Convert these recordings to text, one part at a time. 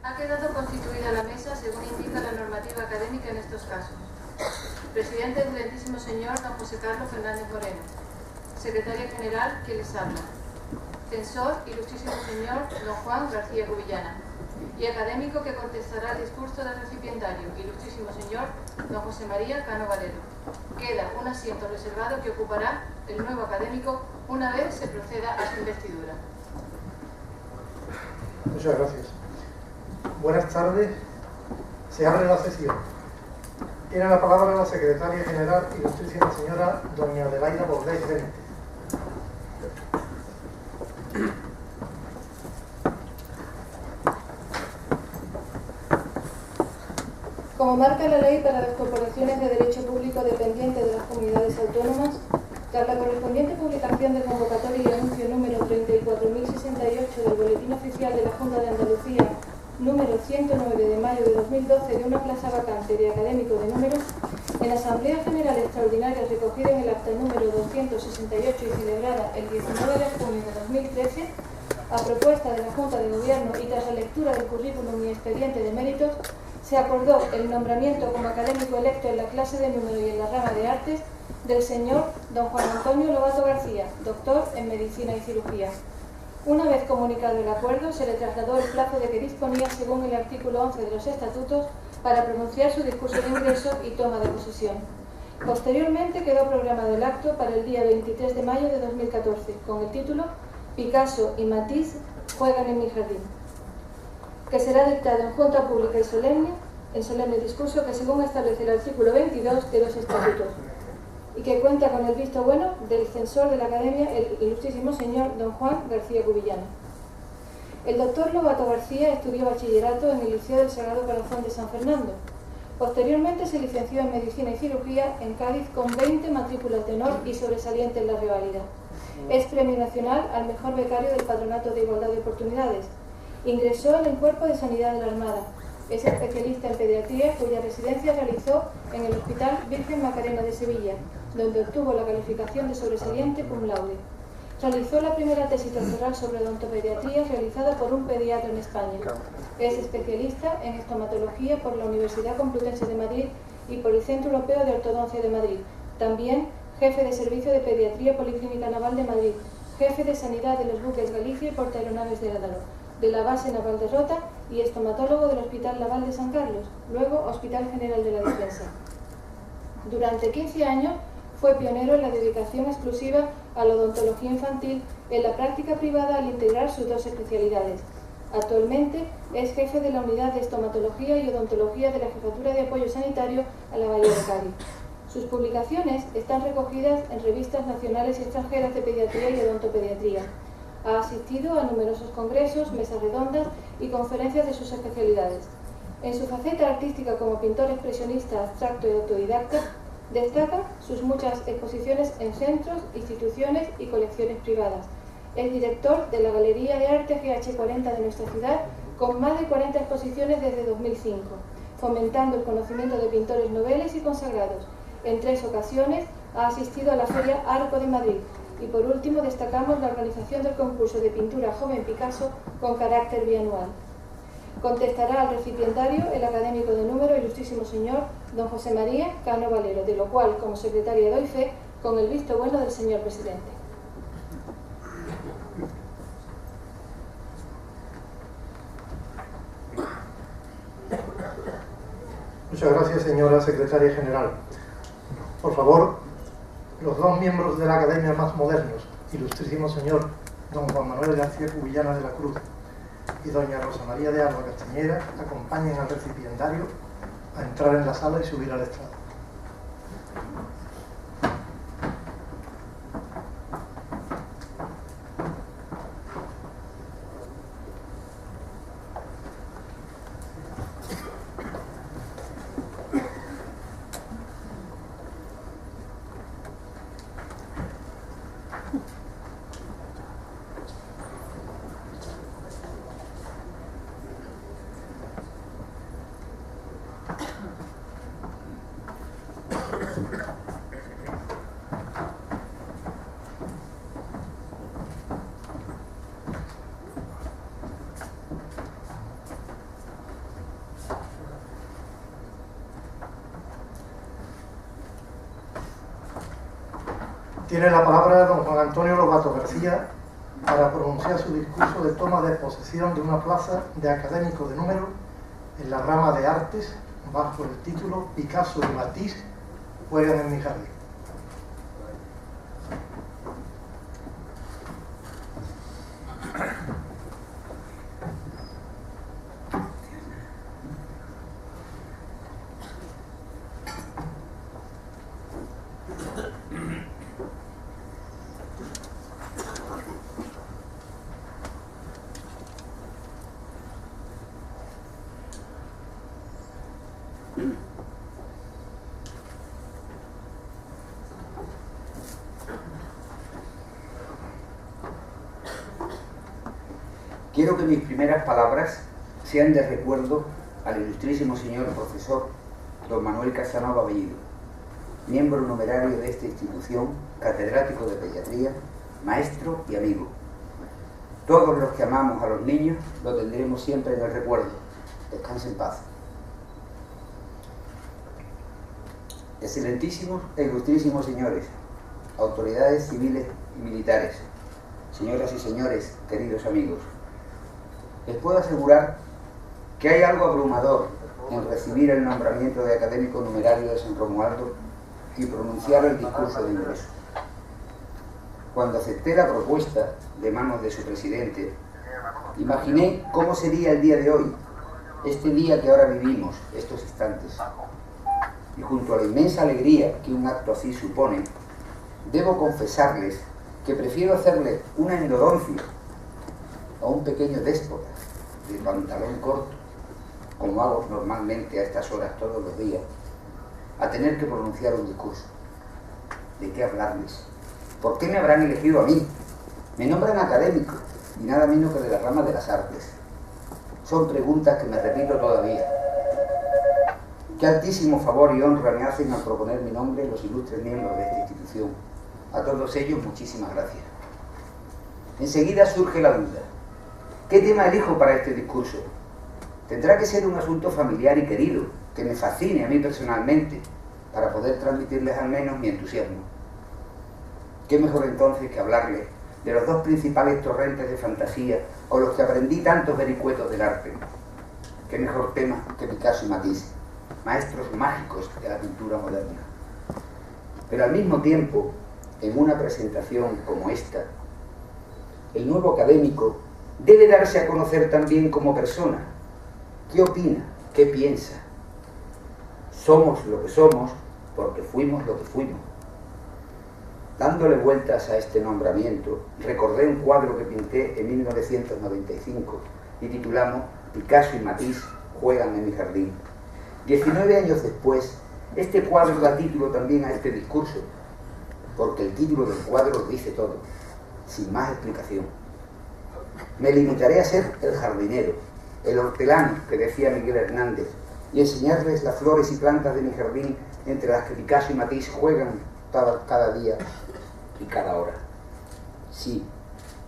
Ha quedado constituida la mesa según indica la normativa académica en estos casos. Presidente, excelentísimo señor don José Carlos Fernández Moreno. Secretaria general, que les habla. Censor, ilustrísimo señor don Juan García Cubillana. Y académico que contestará el discurso del recipientario, ilustrísimo señor don José María Cano Valero. Queda un asiento reservado que ocupará el nuevo académico una vez se proceda a su investidura. Muchas gracias. Buenas tardes. Se abre la sesión. Tiene la palabra la secretaria general, ilustrísima señora doña Adelaida Bordés Benítez. Como marca la ley para las corporaciones de derecho público dependientes de las comunidades autónomas, tras la correspondiente publicación de convocatoria y anuncio número 34.068 del Boletín Oficial de la Junta de Andalucía, número 109 de mayo de 2012 de una plaza vacante de académico de número, en la Asamblea General Extraordinaria recogida en el acta número 268 y celebrada el 19 de junio de 2013, a propuesta de la Junta de Gobierno y tras la lectura del currículum y expediente de méritos, se acordó el nombramiento como académico electo en la clase de número y en la rama de artes del señor don Juan Antonio Lobato García, doctor en Medicina y Cirugía. Una vez comunicado el acuerdo, se le trasladó el plazo de que disponía según el artículo 11 de los estatutos para pronunciar su discurso de ingreso y toma de posesión. Posteriormente quedó programado el acto para el día 23 de mayo de 2014, con el título Picasso y Matisse juegan en mi jardín, que será dictado en junta pública y solemne, en solemne discurso que según establece el artículo 22 de los estatutos, y que cuenta con el visto bueno del censor de la Academia, el ilustrísimo señor don Juan García Cubillana. El doctor Lobato García estudió bachillerato en el Liceo del Sagrado Corazón de San Fernando. Posteriormente se licenció en Medicina y Cirugía en Cádiz con 20 matrículas de honor y sobresaliente en la reválida. Es premio nacional al mejor becario del Patronato de Igualdad de Oportunidades. Ingresó en el Cuerpo de Sanidad de la Armada. Es especialista en pediatría cuya residencia realizó en el Hospital Virgen Macarena de Sevilla, donde obtuvo la calificación de sobresaliente cum laude. Realizó la primera tesis doctoral sobre odontopediatría realizada por un pediatra en España. Es especialista en estomatología por la Universidad Complutense de Madrid y por el Centro Europeo de Ortodoncia de Madrid. También jefe de Servicio de Pediatría Policlínica Naval de Madrid, jefe de Sanidad de los buques Galicia y Portaeronaves de Ádalo, de la base naval de Rota y estomatólogo del Hospital Naval de San Carlos, luego Hospital General de la Defensa. Durante 15 años fue pionero en la dedicación exclusiva a la odontología infantil en la práctica privada al integrar sus dos especialidades. Actualmente es jefe de la Unidad de Estomatología y Odontología de la Jefatura de Apoyo Sanitario a la Bahía de Cádiz. Sus publicaciones están recogidas en revistas nacionales y extranjeras de pediatría y odontopediatría. Ha asistido a numerosos congresos, mesas redondas y conferencias de sus especialidades. En su faceta artística como pintor expresionista, abstracto y autodidacta, destacan sus muchas exposiciones en centros, instituciones y colecciones privadas. Es director de la Galería de Arte GH40 de nuestra ciudad, con más de 40 exposiciones desde 2005, fomentando el conocimiento de pintores noveles y consagrados. En 3 ocasiones ha asistido a la Feria Arco de Madrid. Y por último destacamos la organización del concurso de pintura Joven Picasso con carácter bianual. Contestará al recipientario el académico de número, ilustrísimo señor don José María Cano Valero, de lo cual como secretaria doy fe con el visto bueno del señor presidente. Muchas gracias, señora secretaria general. Por favor, los 2 miembros de la Academia más modernos, ilustrísimo señor don Juan Manuel García Cubillana de la Cruz y doña Rosa María de Alba Castañeda, acompañen al recipientario a entrar en la sala y subir al estrado. Tiene la palabra don Juan Antonio Lobato García para pronunciar su discurso de toma de posesión de una plaza de académico de número en la rama de artes bajo el título Picasso y Matisse juegan en mi jardín. Quiero que mis primeras palabras sean de recuerdo al ilustrísimo señor profesor don Manuel Casanova Bellido, miembro numerario de esta institución, catedrático de pediatría, maestro y amigo. Todos los que amamos a los niños lo tendremos siempre en el recuerdo. Descanse en paz. Excelentísimos e ilustrísimos señores, autoridades civiles y militares, señoras y señores, queridos amigos, les puedo asegurar que hay algo abrumador en recibir el nombramiento de académico numerario de San Romualdo y pronunciar el discurso de ingreso. Cuando acepté la propuesta de manos de su presidente, imaginé cómo sería el día de hoy, este día que ahora vivimos, estos instantes. Y junto a la inmensa alegría que un acto así supone, debo confesarles que prefiero hacerle una endodoncia a un pequeño déspota de pantalón corto, como hago normalmente a estas horas todos los días, a tener que pronunciar un discurso. ¿De qué hablarles? ¿Por qué me habrán elegido a mí? Me nombran académico, y nada menos que de la rama de las artes. Son preguntas que me repito todavía. Qué altísimo favor y honra me hacen al proponer mi nombre los ilustres miembros de esta institución. A todos ellos, muchísimas gracias. Enseguida surge la duda. ¿Qué tema elijo para este discurso? Tendrá que ser un asunto familiar y querido, que me fascine a mí personalmente, para poder transmitirles al menos mi entusiasmo. ¿Qué mejor entonces que hablarles de los dos principales torrentes de fantasía con los que aprendí tantos vericuetos del arte? ¿Qué mejor tema que Picasso y Matisse, maestros mágicos de la pintura moderna? Pero al mismo tiempo, en una presentación como esta, el nuevo académico debe darse a conocer también como persona. ¿Qué opina? ¿Qué piensa? Somos lo que somos porque fuimos lo que fuimos. Dándole vueltas a este nombramiento, recordé un cuadro que pinté en 1995 y titulamos Picasso y Matisse juegan en mi jardín. 19 años después, este cuadro da título también a este discurso, porque el título del cuadro dice todo, sin más explicación. Me limitaré a ser el jardinero, el hortelano que decía Miguel Hernández, y enseñarles las flores y plantas de mi jardín entre las que Picasso y Matisse juegan cada día y cada hora. Sí,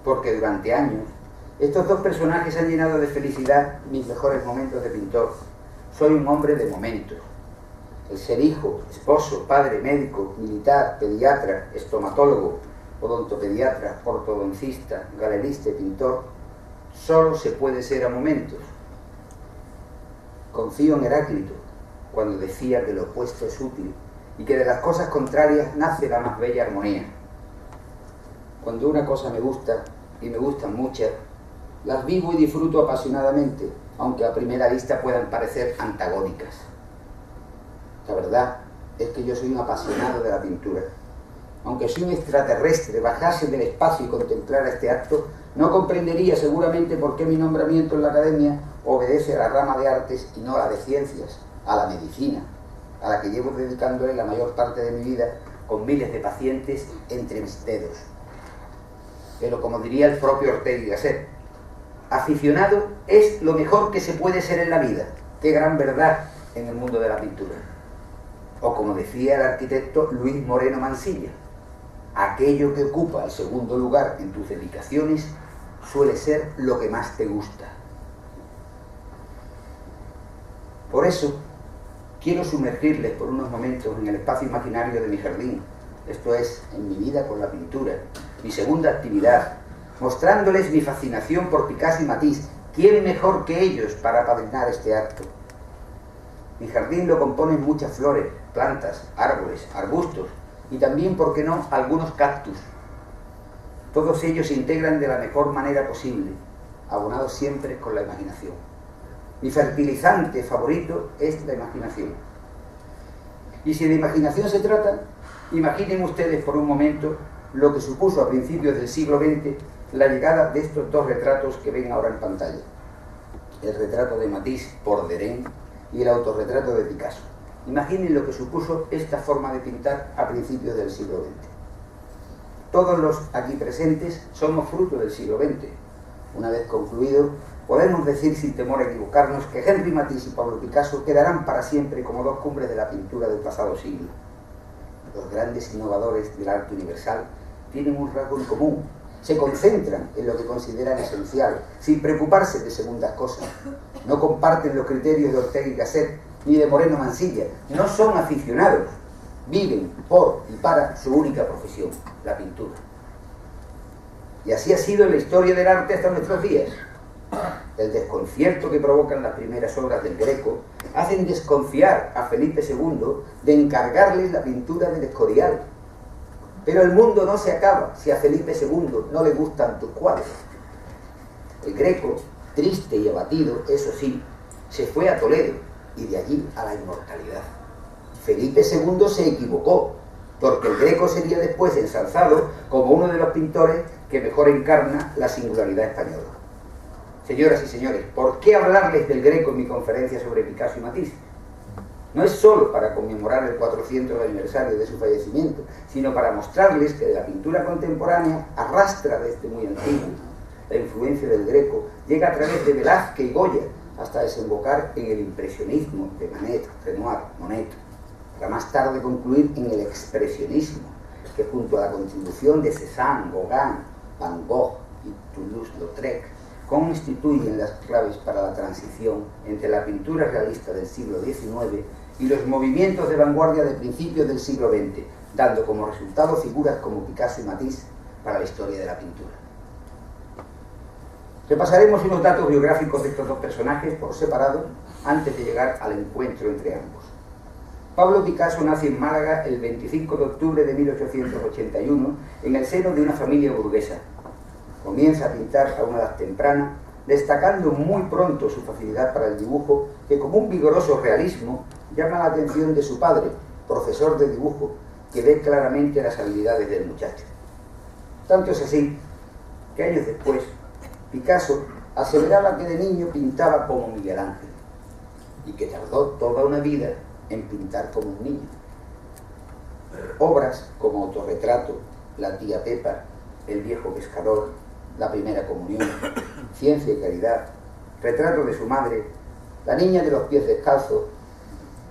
porque durante años estos dos personajes han llenado de felicidad mis mejores momentos de pintor. Soy un hombre de momentos. El ser hijo, esposo, padre, médico, militar, pediatra, estomatólogo, odontopediatra, ortodoncista, galerista y pintor, solo se puede ser a momentos. Confío en Heráclito cuando decía que lo opuesto es útil y que de las cosas contrarias nace la más bella armonía. Cuando una cosa me gusta, y me gustan muchas, las vivo y disfruto apasionadamente, aunque a primera vista puedan parecer antagónicas. La verdad es que yo soy un apasionado de la pintura. Aunque si un extraterrestre bajase del espacio y contemplara este acto, no comprendería seguramente por qué mi nombramiento en la academia obedece a la rama de artes y no a la de ciencias, a la medicina, a la que llevo dedicándole la mayor parte de mi vida con miles de pacientes entre mis dedos. Pero como diría el propio Ortega y Gasset, aficionado es lo mejor que se puede ser en la vida. Qué gran verdad en el mundo de la pintura. O como decía el arquitecto Luis Moreno Mansilla, aquello que ocupa el segundo lugar en tus dedicaciones suele ser lo que más te gusta. Por eso, quiero sumergirles por unos momentos en el espacio imaginario de mi jardín, esto es, en mi vida con la pintura, mi segunda actividad, mostrándoles mi fascinación por Picasso y Matisse. ¿Quién mejor que ellos para apadrinar este acto? Mi jardín lo componen muchas flores, plantas, árboles, arbustos y también, ¿por qué no?, algunos cactus. Todos ellos se integran de la mejor manera posible, abonados siempre con la imaginación. Mi fertilizante favorito es la imaginación. Y si de imaginación se trata, imaginen ustedes por un momento lo que supuso a principios del siglo XX la llegada de estos dos retratos que ven ahora en pantalla. El retrato de Matisse por Derain y el autorretrato de Picasso. Imaginen lo que supuso esta forma de pintar a principios del siglo XX. Todos los aquí presentes somos fruto del siglo XX. Una vez concluido, podemos decir sin temor a equivocarnos que Henri Matisse y Pablo Picasso quedarán para siempre como dos cumbres de la pintura del pasado siglo. Los grandes innovadores del arte universal tienen un rasgo en común: se concentran en lo que consideran esencial, sin preocuparse de segundas cosas. No comparten los criterios de Ortega y Gasset ni de Moreno Mansilla. No son aficionados. Viven por y para su única profesión, la pintura. Y así ha sido en la historia del arte hasta nuestros días. El desconcierto que provocan las primeras obras del Greco hacen desconfiar a Felipe II de encargarles la pintura del Escorial. Pero el mundo no se acaba si a Felipe II no le gustan tus cuadros. El Greco, triste y abatido, eso sí, se fue a Toledo y de allí a la inmortalidad. Felipe II se equivocó, porque el Greco sería después ensalzado como uno de los pintores que mejor encarna la singularidad española. Señoras y señores, ¿por qué hablarles del Greco en mi conferencia sobre Picasso y Matisse? No es solo para conmemorar el 400 aniversario de su fallecimiento, sino para mostrarles que de la pintura contemporánea arrastra desde muy antiguo. La influencia del Greco llega a través de Velázquez y Goya hasta desembocar en el impresionismo de Manet, Renoir, Monet, para más tarde concluir en el expresionismo, que junto a la contribución de Cézanne, Gauguin, Van Gogh y Toulouse-Lautrec constituyen las claves para la transición entre la pintura realista del siglo XIX y los movimientos de vanguardia de principios del siglo XX, dando como resultado figuras como Picasso y Matisse para la historia de la pintura. Repasaremos unos datos biográficos de estos dos personajes por separado antes de llegar al encuentro entre ambos. Pablo Picasso nace en Málaga el 25 de octubre de 1881 en el seno de una familia burguesa. Comienza a pintar a una edad temprana, destacando muy pronto su facilidad para el dibujo, que como un vigoroso realismo llama la atención de su padre, profesor de dibujo, que ve claramente las habilidades del muchacho. Tanto es así que años después Picasso aseveraba que de niño pintaba como Miguel Ángel y que tardó toda una vida en pintar como un niño. Obras como Autorretrato, La tía Pepa, El viejo pescador, La primera comunión, Ciencia y caridad, Retrato de su madre, La niña de los pies descalzos,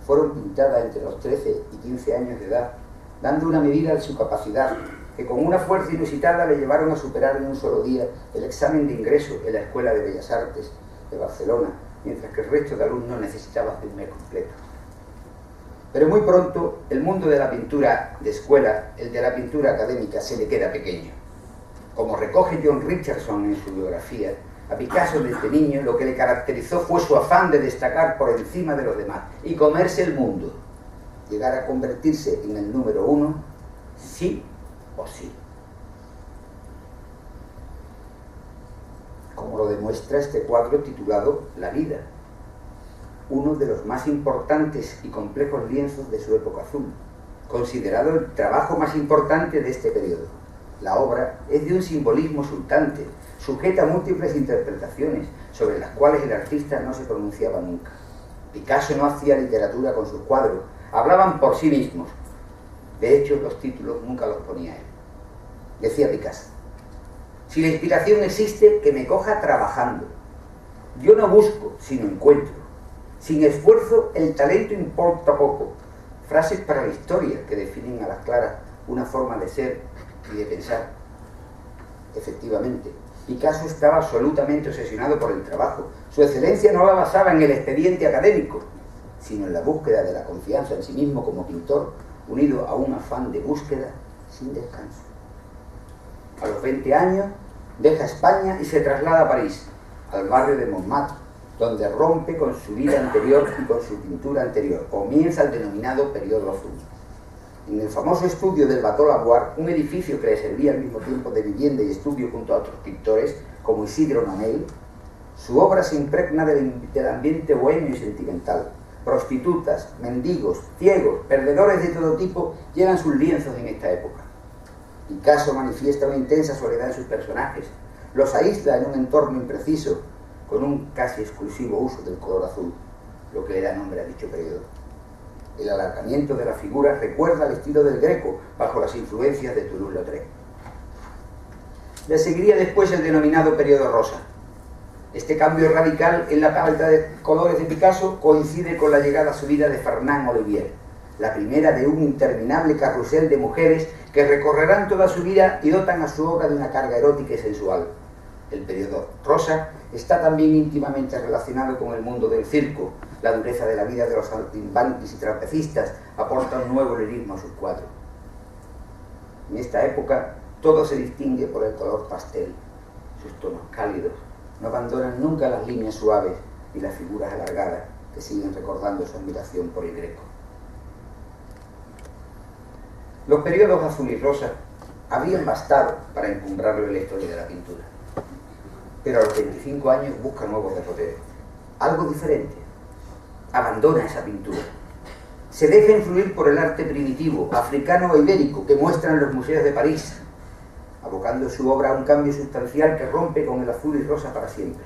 fueron pintadas entre los 13 y 15 años de edad, dando una medida de su capacidad, que con una fuerza inusitada le llevaron a superar en un solo día el examen de ingreso en la Escuela de Bellas Artes de Barcelona, mientras que el resto de alumnos necesitaba hacer un mes completo. Pero muy pronto el mundo de la pintura de escuela, el de la pintura académica, se le queda pequeño. Como recoge John Richardson en su biografía, a Picasso desde niño lo que le caracterizó fue su afán de destacar por encima de los demás y comerse el mundo, llegar a convertirse en el número uno, sí o sí. Como lo demuestra este cuadro titulado La vida, uno de los más importantes y complejos lienzos de su época azul, considerado el trabajo más importante de este periodo. La obra es de un simbolismo sultante, sujeta a múltiples interpretaciones, sobre las cuales el artista no se pronunciaba nunca. Picasso no hacía literatura con sus cuadros, hablaban por sí mismos. De hecho, los títulos nunca los ponía él. Decía Picasso: si la inspiración existe, que me coja trabajando. Yo no busco, sino encuentro. Sin esfuerzo, el talento importa poco. Frases para la historia que definen a las claras una forma de ser y de pensar. Efectivamente, Picasso estaba absolutamente obsesionado por el trabajo. Su excelencia no la basaba en el expediente académico, sino en la búsqueda de la confianza en sí mismo como pintor, unido a un afán de búsqueda sin descanso. A los 20 años deja España y se traslada a París, al barrio de Montmartre, donde rompe con su vida anterior y con su pintura anterior. Comienza el denominado periodo azul. En el famoso estudio del Bateau Lavoir, un edificio que le servía al mismo tiempo de vivienda y estudio junto a otros pintores, como Isidro Nonell, su obra se impregna del ambiente bohemio y sentimental. Prostitutas, mendigos, ciegos, perdedores de todo tipo llenan sus lienzos en esta época. Picasso manifiesta una intensa soledad en sus personajes, los aísla en un entorno impreciso, con un casi exclusivo uso del color azul, lo que le da nombre a dicho periodo. El alargamiento de la figura recuerda al estilo del Greco, bajo las influencias de Toulouse-Lautrec. Le seguiría después el denominado periodo rosa. Este cambio radical en la paleta de colores de Picasso coincide con la llegada a su vida de Fernand Olivier, la primera de un interminable carrusel de mujeres que recorrerán toda su vida y dotan a su obra de una carga erótica y sensual. El periodo rosa está también íntimamente relacionado con el mundo del circo. La dureza de la vida de los saltimbanquis y trapecistas aporta un nuevo lirismo a sus cuadros. En esta época todo se distingue por el color pastel. Sus tonos cálidos no abandonan nunca las líneas suaves y las figuras alargadas que siguen recordando su admiración por el Greco. Los periodos azul y rosa habrían bastado para encumbrarlo en la historia de la pintura. Pero a los 25 años busca nuevos derroteros. Algo diferente. Abandona esa pintura. Se deja influir por el arte primitivo, africano e ibérico que muestran los museos de París, abocando su obra a un cambio sustancial que rompe con el azul y rosa para siempre.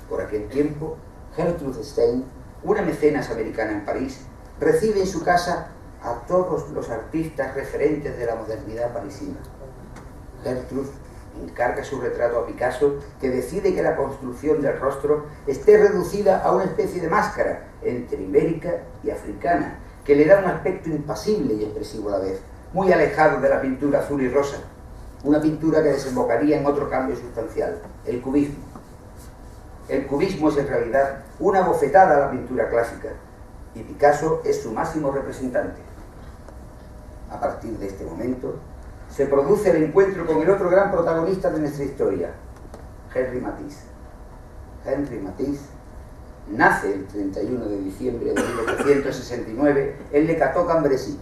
Por aquel tiempo, Gertrude Stein, una mecenas americana en París, recibe en su casa a todos los artistas referentes de la modernidad parisina. Gertrude encarga su retrato a Picasso, que decide que la construcción del rostro esté reducida a una especie de máscara entre ibérica y africana, que le da un aspecto impasible y expresivo a la vez, muy alejado de la pintura azul y rosa, una pintura que desembocaría en otro cambio sustancial, el cubismo. El cubismo es en realidad una bofetada a la pintura clásica, y Picasso es su máximo representante. A partir de este momento, se produce el encuentro con el otro gran protagonista de nuestra historia, Henri Matisse. Henri Matisse nace el 31 de diciembre de 1869 en Le Cateau-Cambrésis,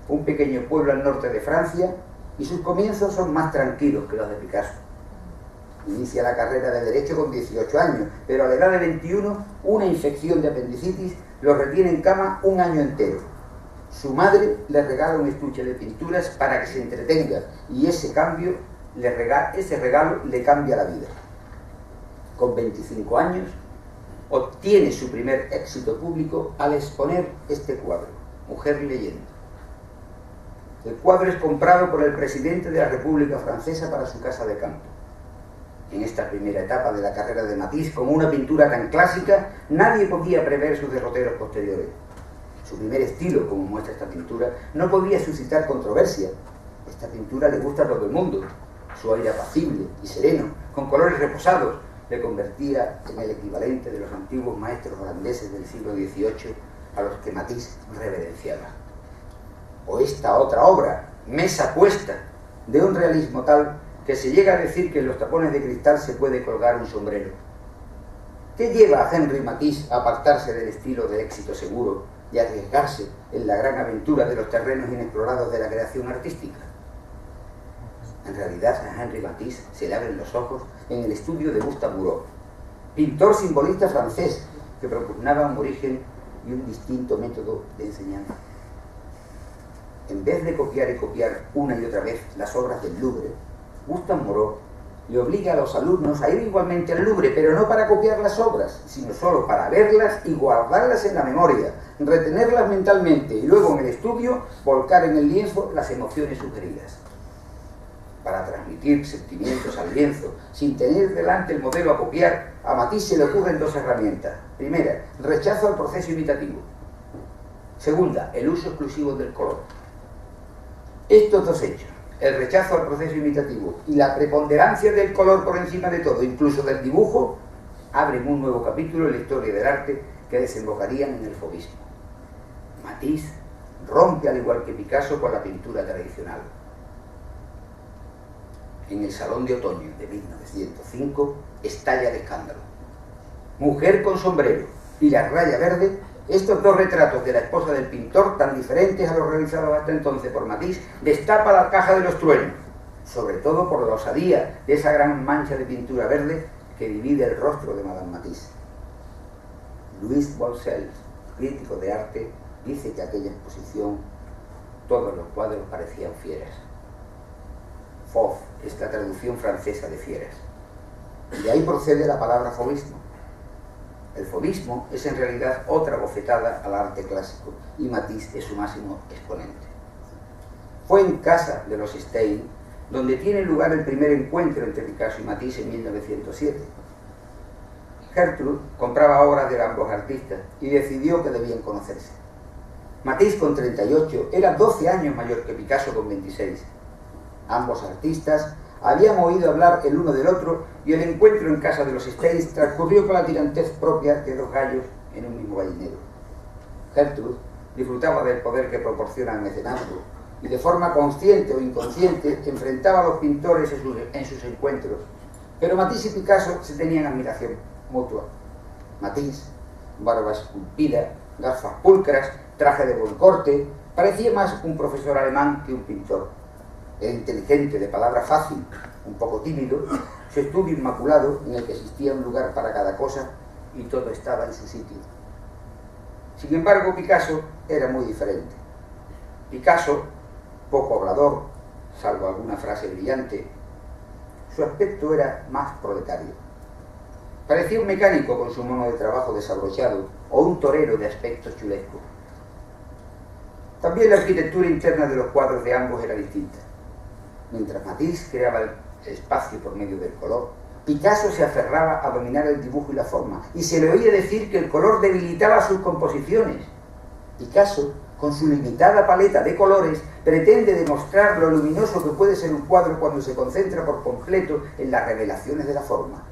un pequeño pueblo al norte de Francia, y sus comienzos son más tranquilos que los de Picasso. Inicia la carrera de Derecho con 18 años, pero a la edad de 21, una infección de apendicitis lo retiene en cama un año entero. Su madre le regala un estuche de pinturas para que se entretenga, y ese regalo le cambia la vida. Con 25 años, obtiene su primer éxito público al exponer este cuadro, Mujer leyendo. El cuadro es comprado por el presidente de la República Francesa para su casa de campo. En esta primera etapa de la carrera de Matisse, con una pintura tan clásica, nadie podía prever sus derroteros posteriores. Su primer estilo, como muestra esta pintura, no podía suscitar controversia. Esta pintura le gusta a todo el mundo. Su aire apacible y sereno, con colores reposados, le convertía en el equivalente de los antiguos maestros holandeses del siglo XVIII a los que Matisse reverenciaba. O esta otra obra, Mesa puesta, de un realismo tal que se llega a decir que en los tapones de cristal se puede colgar un sombrero. ¿Qué lleva a Henri Matisse a apartarse del estilo de éxito seguro y arriesgarse en la gran aventura de los terrenos inexplorados de la creación artística? En realidad, a Henri Matisse se le abren los ojos en el estudio de Gustave Moreau, pintor simbolista francés que propugnaba un origen y un distinto método de enseñanza. En vez de copiar y copiar una y otra vez las obras del Louvre, Gustave Moreau le obliga a los alumnos a ir igualmente al Louvre, pero no para copiar las obras, sino solo para verlas y guardarlas en la memoria, retenerlas mentalmente y luego en el estudio volcar en el lienzo las emociones sugeridas. Para transmitir sentimientos al lienzo, sin tener delante el modelo a copiar, a Matisse se le ocurren dos herramientas. Primera, rechazo al proceso imitativo. Segunda, el uso exclusivo del color. Estos dos hechos, el rechazo al proceso imitativo y la preponderancia del color por encima de todo, incluso del dibujo, abren un nuevo capítulo en la historia del arte que desembocarían en el fauvismo. Matisse rompe, al igual que Picasso, con la pintura tradicional. en el Salón de Otoño de 1905, estalla el escándalo. Mujer con sombrero y la raya verde, estos dos retratos de la esposa del pintor, tan diferentes a los realizados hasta entonces por Matisse, destapa la caja de los truenos, sobre todo por la osadía de esa gran mancha de pintura verde que divide el rostro de Madame Matisse. Louis Bolsel, crítico de arte, dice que aquella exposición todos los cuadros parecían fieras. Fauve es la traducción francesa de fieras. De ahí procede la palabra fauvismo. El fauvismo es en realidad otra bofetada al arte clásico y Matisse es su máximo exponente. Fue en casa de los Stein donde tiene lugar el primer encuentro entre Picasso y Matisse en 1907. Gertrude compraba obras de ambos artistas y decidió que debían conocerse. Matisse, con 38, era 12 años mayor que Picasso, con 26. Ambos artistas habían oído hablar el uno del otro y el encuentro en casa de los Stein transcurrió con la tirantez propia de dos gallos en un mismo gallinero. Gertrude disfrutaba del poder que proporciona el mecenazgo y de forma consciente o inconsciente enfrentaba a los pintores en sus encuentros, pero Matisse y Picasso se tenían admiración mutua. Matisse, barba esculpida, gafas pulcras, traje de buen corte, parecía más un profesor alemán que un pintor. Era inteligente, de palabra fácil, un poco tímido, su estudio inmaculado en el que existía un lugar para cada cosa y todo estaba en su sitio. Sin embargo, Picasso era muy diferente. Picasso, poco hablador, salvo alguna frase brillante, su aspecto era más proletario. Parecía un mecánico con su mono de trabajo desabrochado o un torero de aspecto chulesco. También la arquitectura interna de los cuadros de ambos era distinta. Mientras Matisse creaba el espacio por medio del color, Picasso se aferraba a dominar el dibujo y la forma, y se le oía decir que el color debilitaba sus composiciones. Picasso, con su limitada paleta de colores, pretende demostrar lo luminoso que puede ser un cuadro cuando se concentra por completo en las revelaciones de la forma.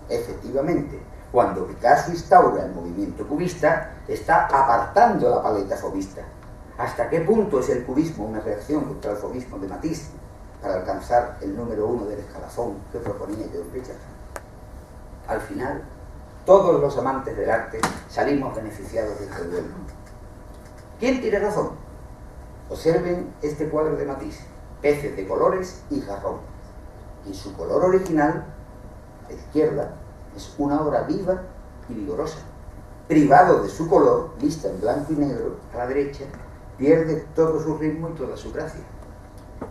Efectivamente, cuando Picasso instaura el movimiento cubista, está apartando la paleta fauvista. ¿Hasta qué punto es el cubismo una reacción contra el fauvismo de Matisse para alcanzar el número 1 del escalafón que proponía John Richardson? Al final, todos los amantes del arte salimos beneficiados de este duelo. ¿Quién tiene razón? Observen este cuadro de Matisse, peces de colores y jarrón. En su color original, a la izquierda, es una obra viva y vigorosa. Privado de su color, vista en blanco y negro, a la derecha, pierde todo su ritmo y toda su gracia.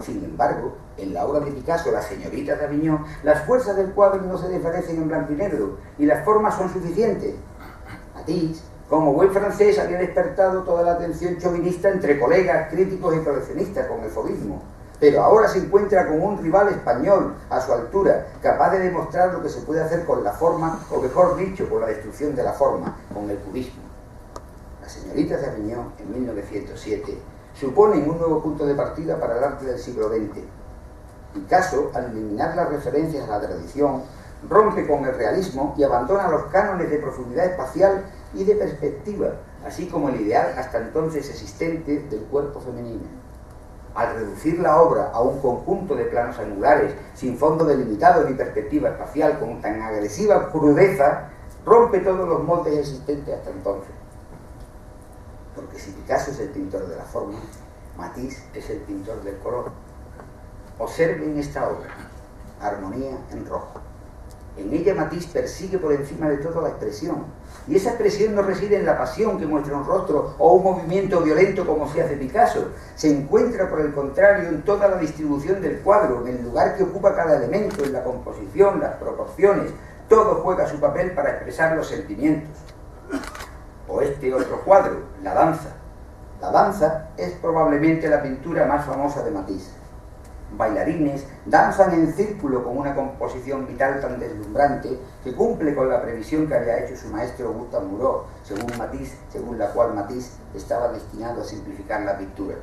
Sin embargo, en la obra de Picasso, Las señoritas de Avignon, las fuerzas del cuadro no se desvanecen en blanco y negro y las formas son suficientes. Matisse, como buen francés, había despertado toda la atención chauvinista entre colegas, críticos y coleccionistas con el fauvismo, pero ahora se encuentra con un rival español a su altura, capaz de demostrar lo que se puede hacer con la forma, o mejor dicho, con la destrucción de la forma, con el cubismo. Las señoritas de Avignon, en 1907, suponen un nuevo punto de partida para el arte del siglo XX. Picasso, al eliminar las referencias a la tradición, rompe con el realismo y abandona los cánones de profundidad espacial y de perspectiva, así como el ideal hasta entonces existente del cuerpo femenino. Al reducir la obra a un conjunto de planos angulares, sin fondo delimitado ni perspectiva espacial, con tan agresiva crudeza, rompe todos los moldes existentes hasta entonces. Porque si Picasso es el pintor de la forma, Matisse es el pintor del color. Observen esta obra, Armonía en rojo. En ella Matisse persigue por encima de todo la expresión, y esa expresión no reside en la pasión que muestra un rostro o un movimiento violento como se hace Picasso. Se encuentra, por el contrario, en toda la distribución del cuadro, en el lugar que ocupa cada elemento, en la composición, las proporciones. Todo juega su papel para expresar los sentimientos. O este otro cuadro, La danza. La danza es probablemente la pintura más famosa de Matisse. Bailarines danzan en círculo con una composición vital tan deslumbrante que cumple con la previsión que había hecho su maestro Gustave Moreau, según la cual Matisse estaba destinado a simplificar la pintura.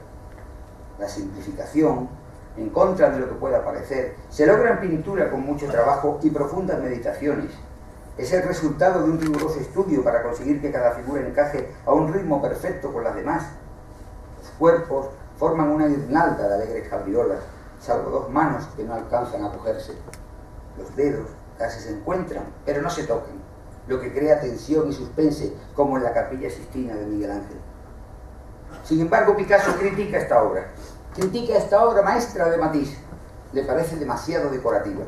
La simplificación, en contra de lo que pueda parecer, se logra en pintura con mucho trabajo y profundas meditaciones. Es el resultado de un riguroso estudio para conseguir que cada figura encaje a un ritmo perfecto con las demás. Los cuerpos forman una guirnalda de alegres cabriolas, salvo dos manos que no alcanzan a cogerse. Los dedos casi se encuentran, pero no se tocan, lo que crea tensión y suspense, como en la Capilla Sixtina de Miguel Ángel. Sin embargo, Picasso critica esta obra maestra de Matisse. Le parece demasiado decorativa.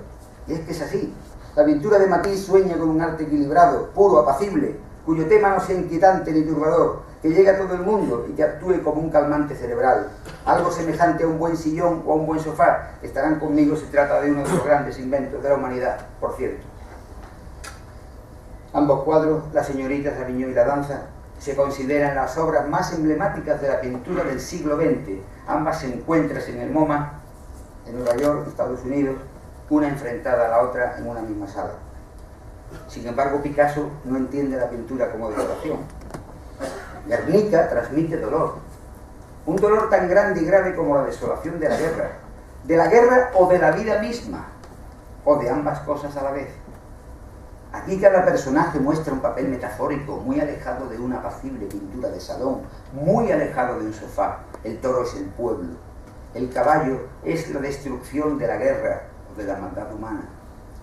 Y es que es así. La pintura de Matisse sueña con un arte equilibrado, puro, apacible, cuyo tema no sea inquietante ni turbador, que llegue a todo el mundo y que actúe como un calmante cerebral. Algo semejante a un buen sillón o a un buen sofá. Estarán conmigo, se trata de uno de los grandes inventos de la humanidad, por cierto. Ambos cuadros, La señorita de Aviñón y La danza, se consideran las obras más emblemáticas de la pintura del siglo XX. Ambas se encuentran en el MoMA, en Nueva York, Estados Unidos, una enfrentada a la otra en una misma sala. Sin embargo, Picasso no entiende la pintura como decoración. Guernica transmite dolor, un dolor tan grande y grave como la desolación de la guerra o de la vida misma, o de ambas cosas a la vez. Aquí cada personaje muestra un papel metafórico muy alejado de una apacible pintura de salón, muy alejado de un sofá. El toro es el pueblo, el caballo es la destrucción de la guerra o de la maldad humana.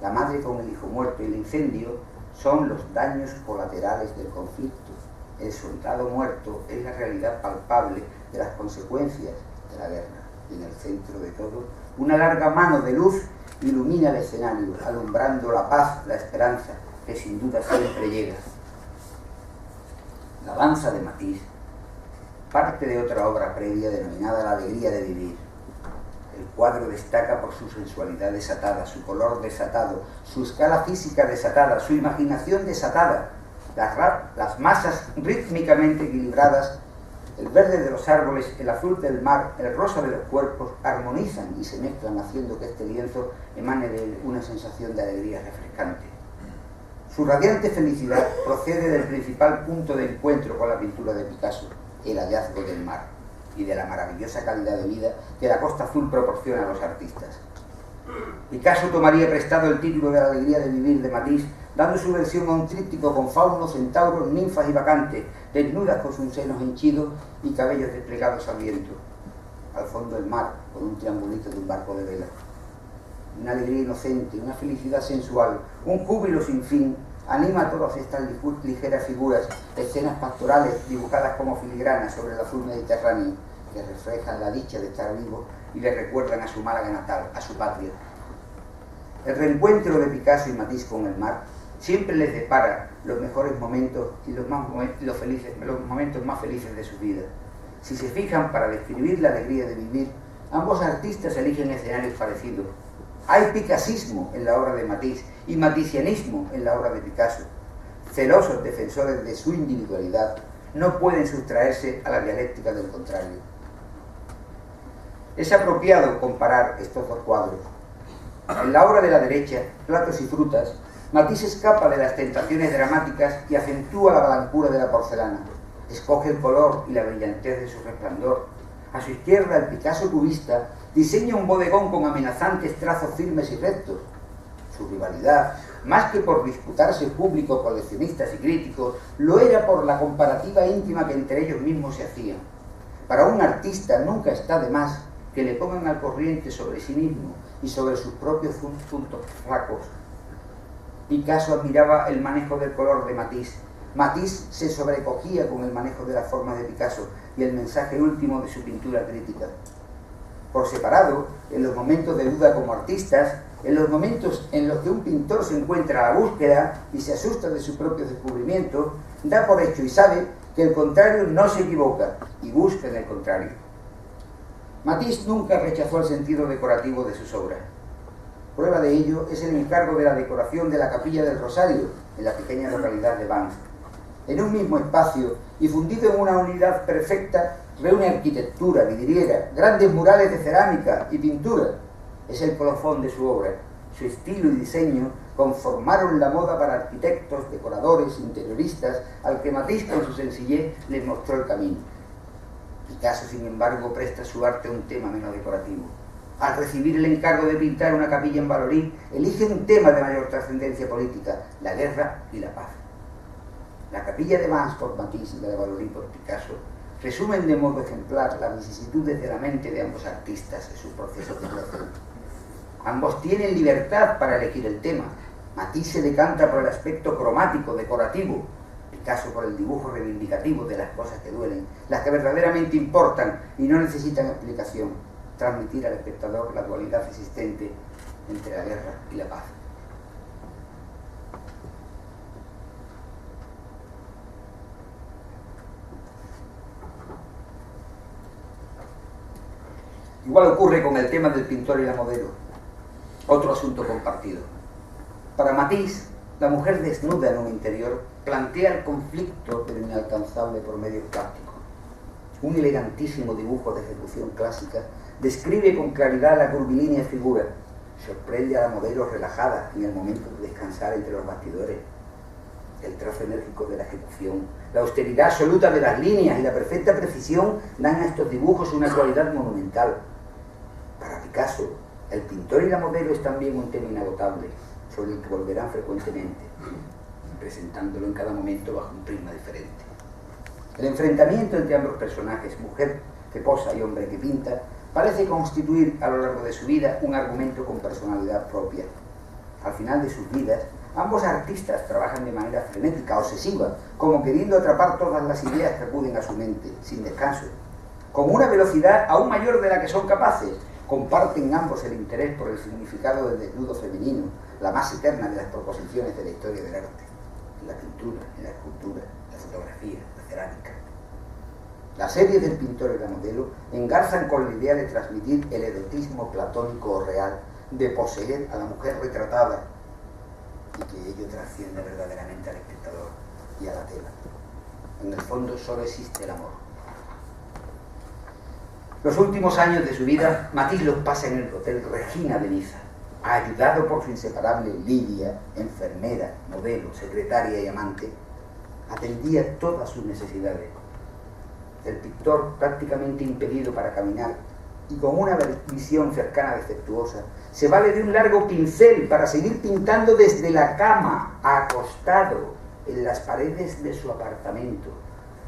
La madre con el hijo muerto y el incendio son los daños colaterales del conflicto. El soldado muerto es la realidad palpable de las consecuencias de la guerra. Y en el centro de todo, una larga mano de luz ilumina el escenario, alumbrando la paz, la esperanza, que sin duda siempre llega. La danza de Matisse parte de otra obra previa denominada La alegría de vivir. El cuadro destaca por su sensualidad desatada, su color desatado, su escala física desatada, su imaginación desatada, las masas rítmicamente equilibradas, el verde de los árboles, el azul del mar, el rosa de los cuerpos, armonizan y se mezclan, haciendo que este lienzo emane de él una sensación de alegría refrescante. Su radiante felicidad procede del principal punto de encuentro con la pintura de Picasso, el hallazgo del mar y de la maravillosa calidad de vida que la Costa Azul proporciona a los artistas. Picasso tomaría prestado el título de La alegría de vivir de Matisse, dando su versión a un tríptico con faunos, centauros, ninfas y bacantes, desnudas con sus senos henchidos y cabellos desplegados al viento. Al fondo el mar, con un triangulito de un barco de vela. Una alegría inocente, una felicidad sensual, un júbilo sin fin, anima a todas estas ligeras figuras, escenas pastorales dibujadas como filigranas sobre el azul mediterráneo, que reflejan la dicha de estar vivo y le recuerdan a su Málaga natal, a su patria. El reencuentro de Picasso y Matisse con el mar siempre les depara los mejores momentos y los momentos más felices de su vida. Si se fijan, para describir la alegría de vivir, ambos artistas eligen escenarios parecidos. Hay picassismo en la obra de Matisse y maticianismo en la obra de Picasso. Celosos defensores de su individualidad, no pueden sustraerse a la dialéctica del contrario. Es apropiado comparar estos dos cuadros. En la obra de la derecha, Platos y frutas, Matisse escapa de las tentaciones dramáticas y acentúa la blancura de la porcelana. Escoge el color y la brillantez de su resplandor. A su izquierda, el Picasso cubista diseña un bodegón con amenazantes trazos firmes y rectos. Su rivalidad, más que por disputarse el público, coleccionistas y críticos, lo era por la comparativa íntima que entre ellos mismos se hacían. Para un artista nunca está de más que le pongan al corriente sobre sí mismo y sobre sus propios puntos flacos. Picasso admiraba el manejo del color de Matisse. Matisse se sobrecogía con el manejo de las formas de Picasso y el mensaje último de su pintura crítica. Por separado, en los momentos de duda como artistas, en los momentos en los que un pintor se encuentra a la búsqueda y se asusta de sus propios descubrimientos, da por hecho y sabe que el contrario no se equivoca y busca en el contrario. Matisse nunca rechazó el sentido decorativo de sus obras. Prueba de ello es el encargo de la decoración de la Capilla del Rosario, en la pequeña localidad de Vannes. En un mismo espacio y fundido en una unidad perfecta, reúne arquitectura, vidriera, grandes murales de cerámica y pintura. Es el colofón de su obra. Su estilo y diseño conformaron la moda para arquitectos, decoradores, interioristas, al que Matisse con su sencillez les mostró el camino. Picasso, sin embargo, presta su arte a un tema menos decorativo. Al recibir el encargo de pintar una capilla en Vallauris, elige un tema de mayor trascendencia política, la guerra y la paz. La capilla de Vannes por Matisse y la de Vallauris por Picasso resumen de modo ejemplar las vicisitudes de la mente de ambos artistas en sus procesos de creación. Ambos tienen libertad para elegir el tema. Matisse se decanta por el aspecto cromático, decorativo, Picasso por el dibujo reivindicativo de las cosas que duelen, las que verdaderamente importan y no necesitan explicación, transmitir al espectador la dualidad existente entre la guerra y la paz. Igual ocurre con el tema del pintor y la modelo, otro asunto compartido. Para Matisse, la mujer desnuda en un interior plantea el conflicto pero inalcanzable por medios prácticos. Un elegantísimo dibujo de ejecución clásica describe con claridad la curvilínea figura, sorprende a la modelo relajada en el momento de descansar entre los bastidores. El trazo enérgico de la ejecución, la austeridad absoluta de las líneas y la perfecta precisión dan a estos dibujos una cualidad monumental. Para Picasso, el pintor y la modelo es también un tema inagotable, sobre el que volverán frecuentemente, presentándolo en cada momento bajo un prisma diferente. El enfrentamiento entre ambos personajes, mujer que posa y hombre que pinta, parece constituir a lo largo de su vida un argumento con personalidad propia. Al final de sus vidas, ambos artistas trabajan de manera frenética, obsesiva, como queriendo atrapar todas las ideas que acuden a su mente, sin descanso, con una velocidad aún mayor de la que son capaces. Comparten ambos el interés por el significado del desnudo femenino, la más eterna de las proposiciones de la historia del arte, en la pintura, en la escultura, la fotografía, la cerámica. Las series del pintor y la modelo engarzan con la idea de transmitir el erotismo platónico o real, de poseer a la mujer retratada, y que ello trasciende verdaderamente al espectador y a la tela. En el fondo solo existe el amor. Los últimos años de su vida, Matisse los pasa en el Hotel Regina de Niza, ayudado por su inseparable Lidia, enfermera, modelo, secretaria y amante. Atendía todas sus necesidades. El pintor, prácticamente impedido para caminar y con una visión cercana defectuosa, se vale de un largo pincel para seguir pintando desde la cama, acostado en las paredes de su apartamento.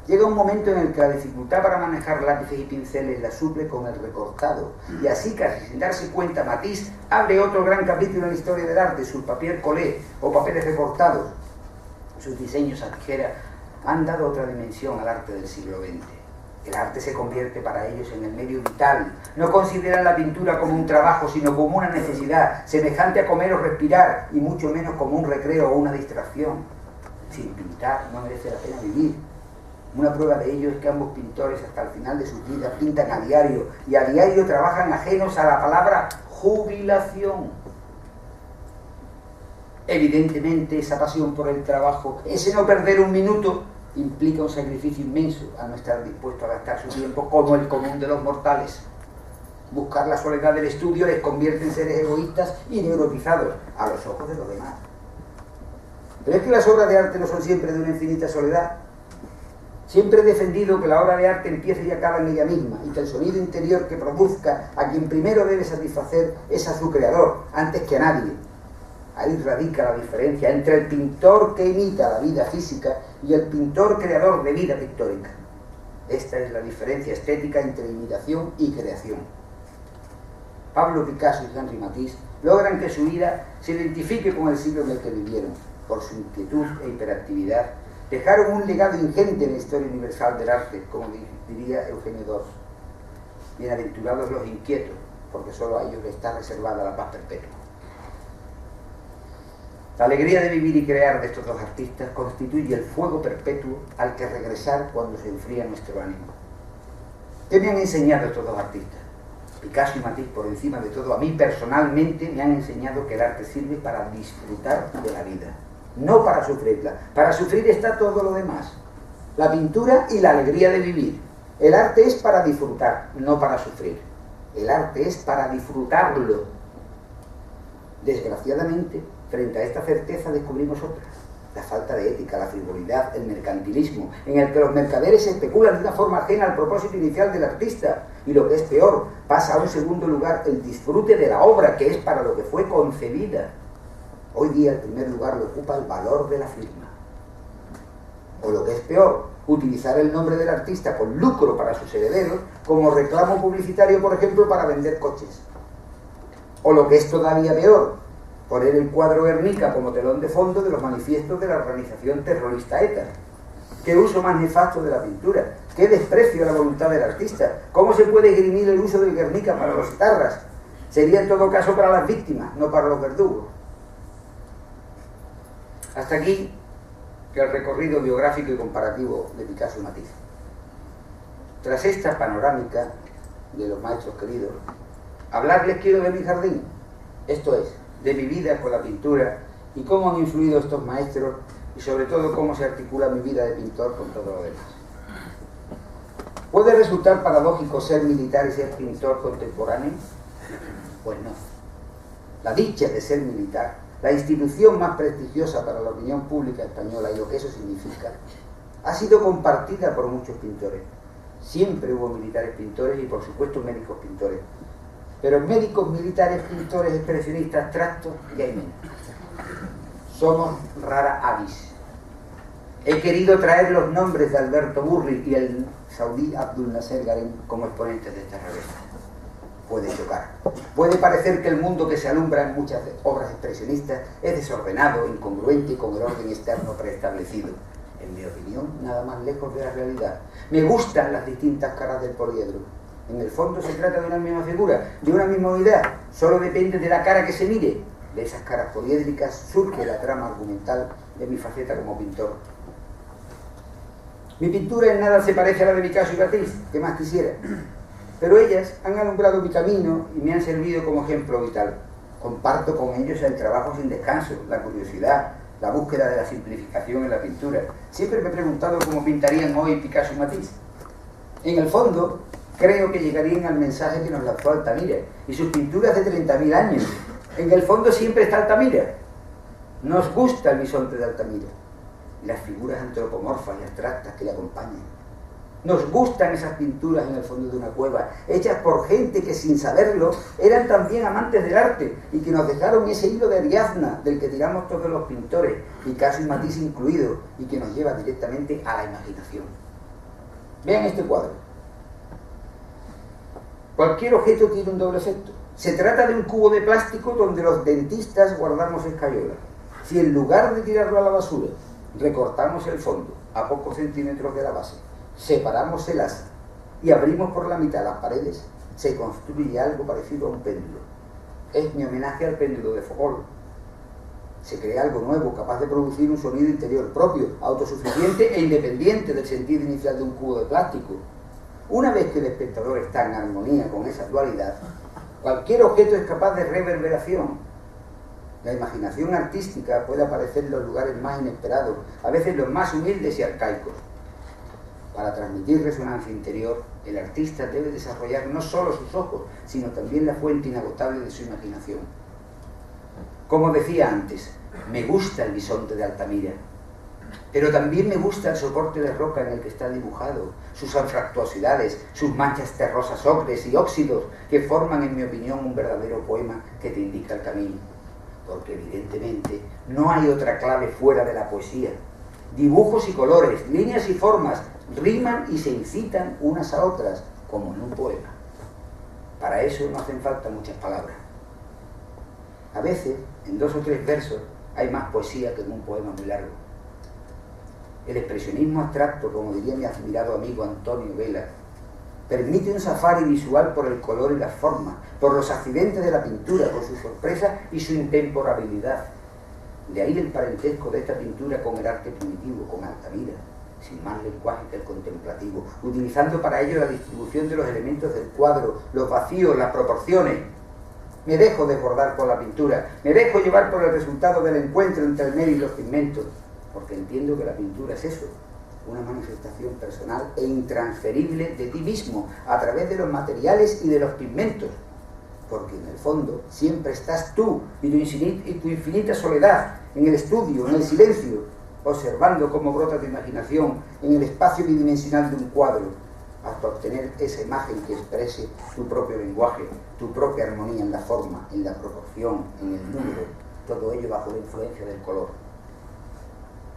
Llega un momento en el que la dificultad para manejar lápices y pinceles la suple con el recortado, y así, casi sin darse cuenta, Matisse abre otro gran capítulo en la historia del arte, sus papier collé o papeles recortados. Sus diseños a tijera han dado otra dimensión al arte del siglo XX. El arte se convierte para ellos en el medio vital. No consideran la pintura como un trabajo, sino como una necesidad, semejante a comer o respirar, y mucho menos como un recreo o una distracción. Sin pintar no merece la pena vivir. Una prueba de ello es que ambos pintores hasta el final de sus vidas pintan a diario, y a diario trabajan ajenos a la palabra jubilación. Evidentemente esa pasión por el trabajo, ese no perder un minuto, implica un sacrificio inmenso a no estar dispuesto a gastar su tiempo como el común de los mortales. Buscar la soledad del estudio les convierte en seres egoístas y neurotizados a los ojos de los demás. Pero es que las obras de arte no son siempre de una infinita soledad. Siempre he defendido que la obra de arte empieza y acaba en ella misma, y que el sonido interior que produzca a quien primero debe satisfacer es a su creador, antes que a nadie. Ahí radica la diferencia entre el pintor que imita la vida física y el pintor creador de vida pictórica. Esta es la diferencia estética entre imitación y creación. Pablo Picasso y Henri Matisse logran que su vida se identifique con el siglo en el que vivieron. Por su inquietud e hiperactividad, dejaron un legado ingente en la historia universal del arte, como diría Eugenio Dors. Bienaventurados los inquietos, porque solo a ellos les está reservada la paz perpetua. La alegría de vivir y crear de estos dos artistas constituye el fuego perpetuo al que regresar cuando se enfría nuestro ánimo. ¿Qué me han enseñado estos dos artistas? Picasso y Matisse, por encima de todo, a mí personalmente me han enseñado que el arte sirve para disfrutar de la vida, no para sufrirla. Para sufrir está todo lo demás, la pintura y la alegría de vivir. El arte es para disfrutar, no para sufrir. El arte es para disfrutarlo. Desgraciadamente, frente a esta certeza descubrimos otra: la falta de ética, la frivolidad, el mercantilismo, en el que los mercaderes especulan de una forma ajena al propósito inicial del artista, y lo que es peor, pasa a un segundo lugar el disfrute de la obra, que es para lo que fue concebida. Hoy día el primer lugar lo ocupa el valor de la firma, o lo que es peor, utilizar el nombre del artista con lucro para sus herederos como reclamo publicitario, por ejemplo, para vender coches. O lo que es todavía peor, poner el cuadro Guernica como telón de fondo de los manifiestos de la organización terrorista ETA. ¿Qué uso más nefasto de la pintura? ¿Qué desprecio a la voluntad del artista? ¿Cómo se puede esgrimir el uso del Guernica para los etarras? Sería en todo caso para las víctimas, no para los verdugos. Hasta aquí el recorrido biográfico y comparativo de Picasso y Matisse. Tras esta panorámica de los maestros queridos, hablarles quiero de mi jardín, esto es, de mi vida con la pintura y cómo han influido estos maestros y sobre todo cómo se articula mi vida de pintor con todo lo demás. ¿Puede resultar paradójico ser militar y ser pintor contemporáneo? Pues no. La dicha de ser militar, la institución más prestigiosa para la opinión pública española y lo que eso significa, ha sido compartida por muchos pintores. Siempre hubo militares pintores y por supuesto médicos pintores. Pero médicos, militares, pintores, expresionistas, abstractos, ya hay menos. Somos rara avis. He querido traer los nombres de Alberto Burri y el saudí Abdul Nasser Garem como exponentes de esta rareza. Puede chocar. Puede parecer que el mundo que se alumbra en muchas obras expresionistas es desordenado, incongruente y con el orden externo preestablecido. En mi opinión, nada más lejos de la realidad. Me gustan las distintas caras del poliedro. En el fondo se trata de una misma figura, de una misma unidad. Solo depende de la cara que se mire. De esas caras poliédricas surge la trama argumental de mi faceta como pintor. Mi pintura en nada se parece a la de Picasso y Matisse, que más quisiera. Pero ellas han alumbrado mi camino y me han servido como ejemplo vital. Comparto con ellos el trabajo sin descanso, la curiosidad, la búsqueda de la simplificación en la pintura. Siempre me he preguntado cómo pintarían hoy Picasso y Matisse. En el fondo, creo que llegarían al mensaje que nos lanzó Altamira y sus pinturas de 30.000 años. En el fondo siempre está Altamira. Nos gusta el bisonte de Altamira y las figuras antropomorfas y abstractas que le acompañan. Nos gustan esas pinturas en el fondo de una cueva, hechas por gente que sin saberlo eran también amantes del arte y que nos dejaron ese hilo de Ariadna del que tiramos todos los pintores, Picasso y Matisse incluido, y que nos lleva directamente a la imaginación. Vean este cuadro. Cualquier objeto tiene un doble efecto. Se trata de un cubo de plástico donde los dentistas guardamos escayola. Si en lugar de tirarlo a la basura, recortamos el fondo a pocos centímetros de la base, separamos el asa y abrimos por la mitad las paredes, se construye algo parecido a un péndulo. Es mi homenaje al péndulo de Foucault. Se crea algo nuevo, capaz de producir un sonido interior propio, autosuficiente e independiente del sentido inicial de un cubo de plástico. Una vez que el espectador está en armonía con esa dualidad, cualquier objeto es capaz de reverberación. La imaginación artística puede aparecer en los lugares más inesperados, a veces los más humildes y arcaicos. Para transmitir resonancia interior, el artista debe desarrollar no solo sus ojos, sino también la fuente inagotable de su imaginación. Como decía antes, me gusta el bisonte de Altamira, pero también me gusta el soporte de roca en el que está dibujado, sus anfractuosidades, sus manchas terrosas ocres y óxidos que forman, en mi opinión, un verdadero poema que te indica el camino. Porque evidentemente no hay otra clave fuera de la poesía. Dibujos y colores, líneas y formas riman y se incitan unas a otras, como en un poema. Para eso no hacen falta muchas palabras. A veces, en 2 o 3 versos, hay más poesía que en un poema muy largo. El expresionismo abstracto, como diría mi admirado amigo Antonio Vela, permite un safari visual por el color y las formas, por los accidentes de la pintura, por su sorpresa y su intemporabilidad. De ahí el parentesco de esta pintura con el arte primitivo, con Altamira, sin más lenguaje que el contemplativo, utilizando para ello la distribución de los elementos del cuadro, los vacíos, las proporciones. Me dejo desbordar por la pintura, me dejo llevar por el resultado del encuentro entre el medio y los pigmentos, porque entiendo que la pintura es eso, una manifestación personal e intransferible de ti mismo a través de los materiales y de los pigmentos, porque en el fondo siempre estás tú y tu infinita soledad en el estudio, en el silencio, observando cómo brota tu imaginación en el espacio bidimensional de un cuadro, hasta obtener esa imagen que exprese tu propio lenguaje, tu propia armonía en la forma, en la proporción, en el número, todo ello bajo la influencia del color.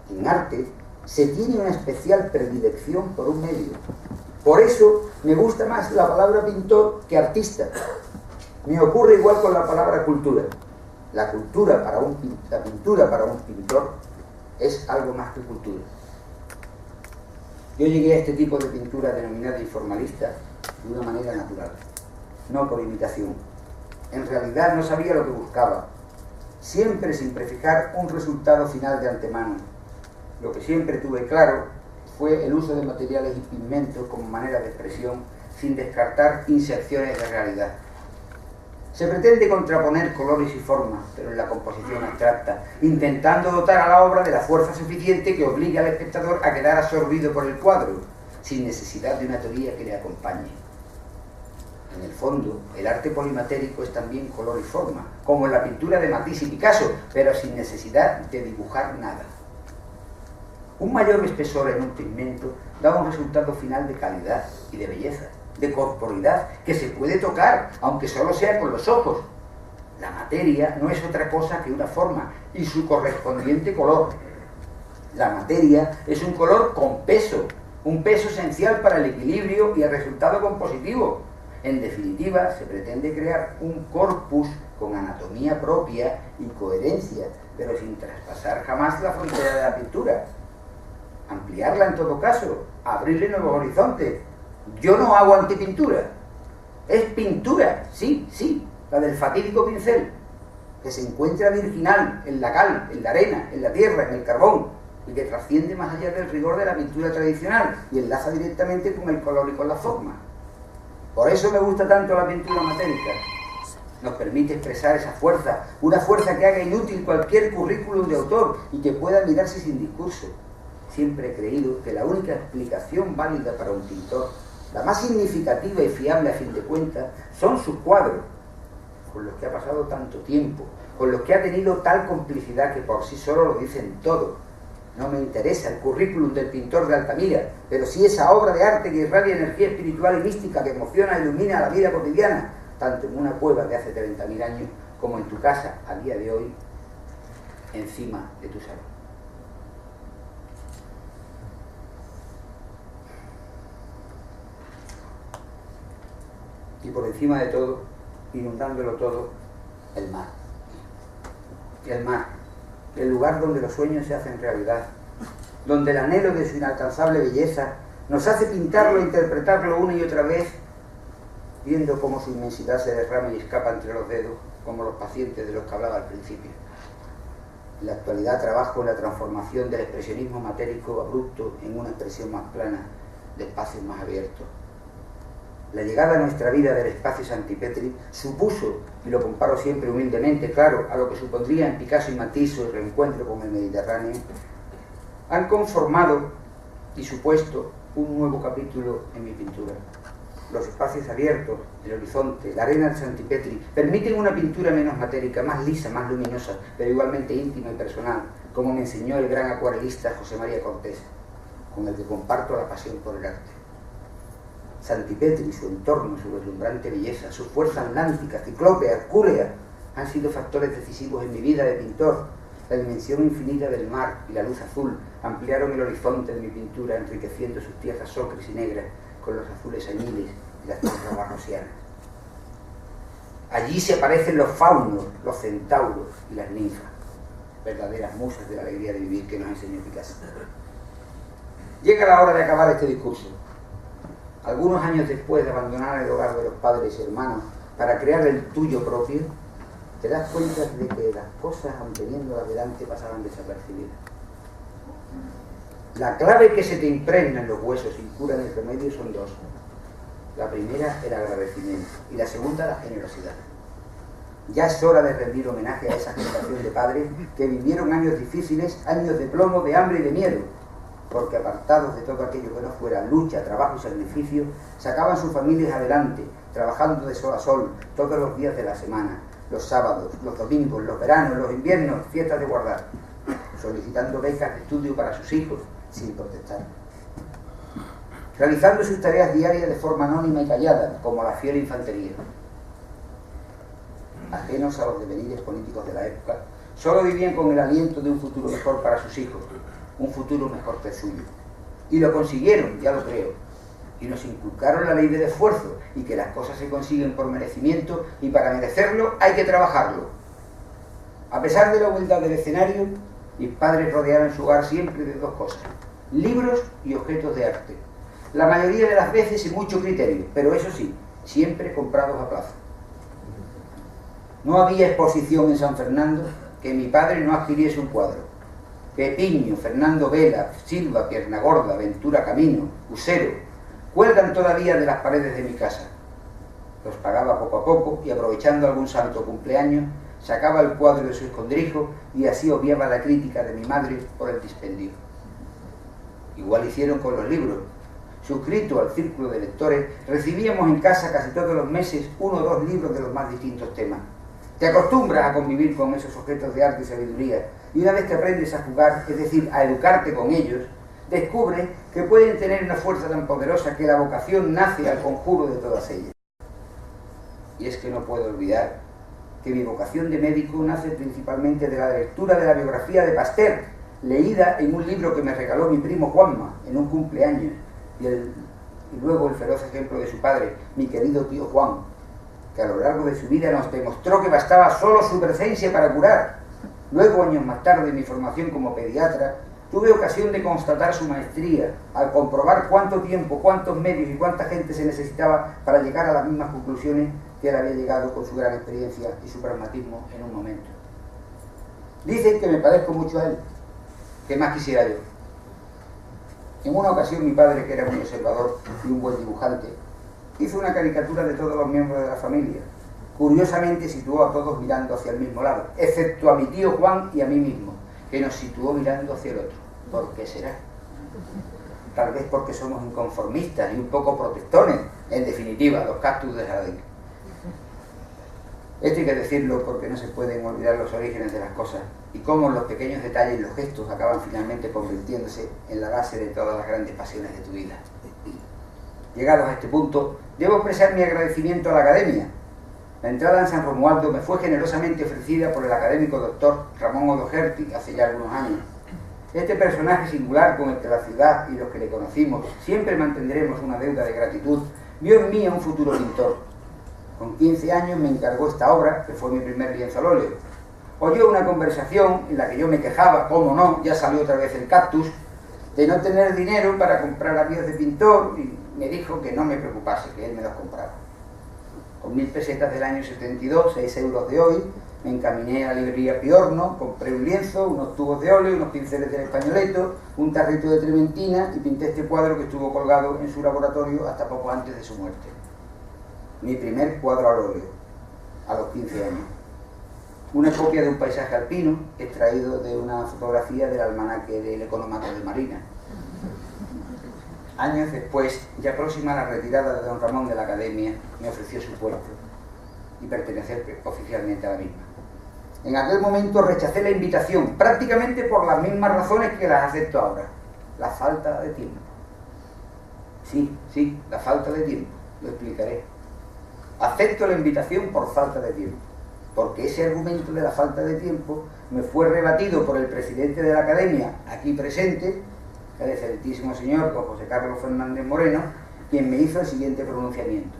En arte, Se tiene una especial predilección por un medio. Por eso me gusta más la palabra pintor que artista. Me ocurre igual con la palabra cultura. La pintura para un pintor es algo más que cultura. Yo llegué a este tipo de pintura denominada informalista de una manera natural, no por imitación. En realidad no sabía lo que buscaba, siempre sin prefijar un resultado final de antemano. Lo que siempre tuve claro fue el uso de materiales y pigmentos como manera de expresión, sin descartar inserciones de realidad. Se pretende contraponer colores y formas, pero en la composición abstracta, intentando dotar a la obra de la fuerza suficiente que obligue al espectador a quedar absorbido por el cuadro, sin necesidad de una teoría que le acompañe. En el fondo, el arte polimatérico es también color y forma, como en la pintura de Matisse y Picasso, pero sin necesidad de dibujar nada. Un mayor espesor en un pigmento da un resultado final de calidad y de belleza, de corporidad, que se puede tocar, aunque solo sea con los ojos. La materia no es otra cosa que una forma y su correspondiente color. La materia es un color con peso, un peso esencial para el equilibrio y el resultado compositivo. En definitiva, se pretende crear un corpus con anatomía propia y coherencia, pero sin traspasar jamás la frontera de la pintura. Ampliarla en todo caso, abrirle nuevos horizontes. Yo no hago antipintura. Es pintura, sí, la del fatídico pincel, que se encuentra virginal en la cal, en la arena, en la tierra, en el carbón, y que trasciende más allá del rigor de la pintura tradicional y enlaza directamente con el color y con la forma. Por eso me gusta tanto la pintura matérica. Nos permite expresar esa fuerza, una fuerza que haga inútil cualquier currículum de autor y que pueda mirarse sin discurso. Siempre he creído que la única explicación válida para un pintor, la más significativa y fiable a fin de cuentas, son sus cuadros, con los que ha pasado tanto tiempo, con los que ha tenido tal complicidad que por sí solo lo dicen todo. No me interesa el currículum del pintor de Altamira, pero sí esa obra de arte que irradia energía espiritual y mística que emociona e ilumina la vida cotidiana, tanto en una cueva de hace 30.000 años como en tu casa a día de hoy, encima de tu salón. Y por encima de todo, inundándolo todo, el mar. El mar, el lugar donde los sueños se hacen realidad, donde el anhelo de su inalcanzable belleza nos hace pintarlo e interpretarlo una y otra vez, viendo cómo su inmensidad se derrama y escapa entre los dedos, como los pacientes de los que hablaba al principio. En la actualidad trabajo en la transformación del expresionismo matérico abrupto en una expresión más plana, de espacios más abiertos. La llegada a nuestra vida del espacio Santipetri supuso, y lo comparo siempre humildemente, claro, a lo que supondría en Picasso y Matisse el reencuentro con el Mediterráneo, han conformado y supuesto un nuevo capítulo en mi pintura. Los espacios abiertos, el horizonte, la arena del Santipetri, permiten una pintura menos matérica, más lisa, más luminosa, pero igualmente íntima y personal, como me enseñó el gran acuarelista José María Cortés, con el que comparto la pasión por el arte. Santipetri, su entorno, su deslumbrante belleza, su fuerza atlántica, ciclópea, hercúlea, han sido factores decisivos en mi vida de pintor. La dimensión infinita del mar y la luz azul ampliaron el horizonte de mi pintura, enriqueciendo sus tierras ocres y negras con los azules añiles y las tierras barrosianas. Allí se aparecen los faunos, los centauros y las ninfas, verdaderas musas de la alegría de vivir que nos enseñó Picasso. Llega la hora de acabar este discurso. Algunos años después de abandonar el hogar de los padres y hermanos para crear el tuyo propio, te das cuenta de que las cosas, aun teniéndolas delante, pasaban desapercibidas. La clave que se te impregna en los huesos sin cura ni remedio son dos. La primera, el agradecimiento, y la segunda, la generosidad. Ya es hora de rendir homenaje a esa generación de padres que vivieron años difíciles, años de plomo, de hambre y de miedo, porque apartados de todo aquello que no fuera lucha, trabajo y sacrificio, sacaban sus familias adelante, trabajando de sol a sol, todos los días de la semana, los sábados, los domingos, los veranos, los inviernos, fiestas de guardar, solicitando becas de estudio para sus hijos, sin protestar. Realizando sus tareas diarias de forma anónima y callada, como la fiel infantería. Ajenos a los devenires políticos de la época, solo vivían con el aliento de un futuro mejor para sus hijos, un futuro mejor que el suyo. Y lo consiguieron, ya lo creo. Y nos inculcaron la ley del esfuerzo y que las cosas se consiguen por merecimiento y para merecerlo hay que trabajarlo. A pesar de la humildad del escenario, mis padres rodearon su hogar siempre de dos cosas: libros y objetos de arte. La mayoría de las veces sin mucho criterio, pero eso sí, siempre comprados a plazo. No había exposición en San Fernando que mi padre no adquiriese un cuadro. Pepiño, Fernando Vela, Silva, Piernagorda, Ventura Camino, Usero, cuelgan todavía de las paredes de mi casa. Los pagaba poco a poco y, aprovechando algún santo cumpleaños, sacaba el cuadro de su escondrijo y así obviaba la crítica de mi madre por el dispendio. Igual hicieron con los libros. Suscrito al círculo de lectores, recibíamos en casa casi todos los meses 1 o 2 libros de los más distintos temas. Te acostumbras a convivir con esos objetos de arte y sabiduría, y una vez que aprendes a jugar, es decir, a educarte con ellos, descubres que pueden tener una fuerza tan poderosa que la vocación nace al conjuro de todas ellas. Y es que no puedo olvidar que mi vocación de médico nace principalmente de la lectura de la biografía de Pasteur, leída en un libro que me regaló mi primo Juanma en un cumpleaños, y luego el feroz ejemplo de su padre, mi querido tío Juan, que a lo largo de su vida nos demostró que bastaba solo su presencia para curar. Luego, años más tarde, en mi formación como pediatra, tuve ocasión de constatar su maestría, al comprobar cuánto tiempo, cuántos medios y cuánta gente se necesitaba para llegar a las mismas conclusiones que él había llegado con su gran experiencia y su pragmatismo en un momento. Dicen que me parezco mucho a él. ¿Qué más quisiera yo? En una ocasión mi padre, que era muy observador y un buen dibujante, hizo una caricatura de todos los miembros de la familia. Curiosamente situó a todos mirando hacia el mismo lado, excepto a mi tío Juan y a mí mismo, que nos situó mirando hacia el otro. ¿Por qué será? Tal vez porque somos inconformistas y un poco protectones, en definitiva, los cactus de jardín. Esto hay que decirlo porque no se pueden olvidar los orígenes de las cosas y cómo los pequeños detalles y los gestos acaban finalmente convirtiéndose en la base de todas las grandes pasiones de tu vida. Llegados a este punto, debo expresar mi agradecimiento a la Academia. La entrada en San Romualdo me fue generosamente ofrecida por el académico doctor Ramón O'Doherty hace ya algunos años. Este personaje singular con el que la ciudad y los que le conocimos siempre mantendremos una deuda de gratitud, vio en mí a un futuro pintor. Con 15 años me encargó esta obra, que fue mi primer lienzo al óleo. Oyó una conversación en la que yo me quejaba, cómo no, ya salió otra vez el cactus, de no tener dinero para comprar avíos de pintor, y me dijo que no me preocupase, que él me los compraba. Con 1000 pesetas del año 72, 6 euros de hoy, me encaminé a la librería Piorno, compré un lienzo, unos tubos de óleo, unos pinceles del Españoleto, un tarrito de trementina y pinté este cuadro que estuvo colgado en su laboratorio hasta poco antes de su muerte. Mi primer cuadro al óleo, a los 15 años. Una copia de un paisaje alpino, extraído de una fotografía del almanaque del Economato de Marina. Años después, ya próxima a la retirada de don Ramón de la Academia, me ofreció su puesto y pertenecer oficialmente a la misma. En aquel momento rechacé la invitación, prácticamente por las mismas razones que las acepto ahora. La falta de tiempo. Sí, la falta de tiempo. Lo explicaré. Acepto la invitación por falta de tiempo, porque ese argumento de la falta de tiempo me fue rebatido por el presidente de la Academia, aquí presente, el excelentísimo señor don José Carlos Fernández Moreno, quien me hizo el siguiente pronunciamiento: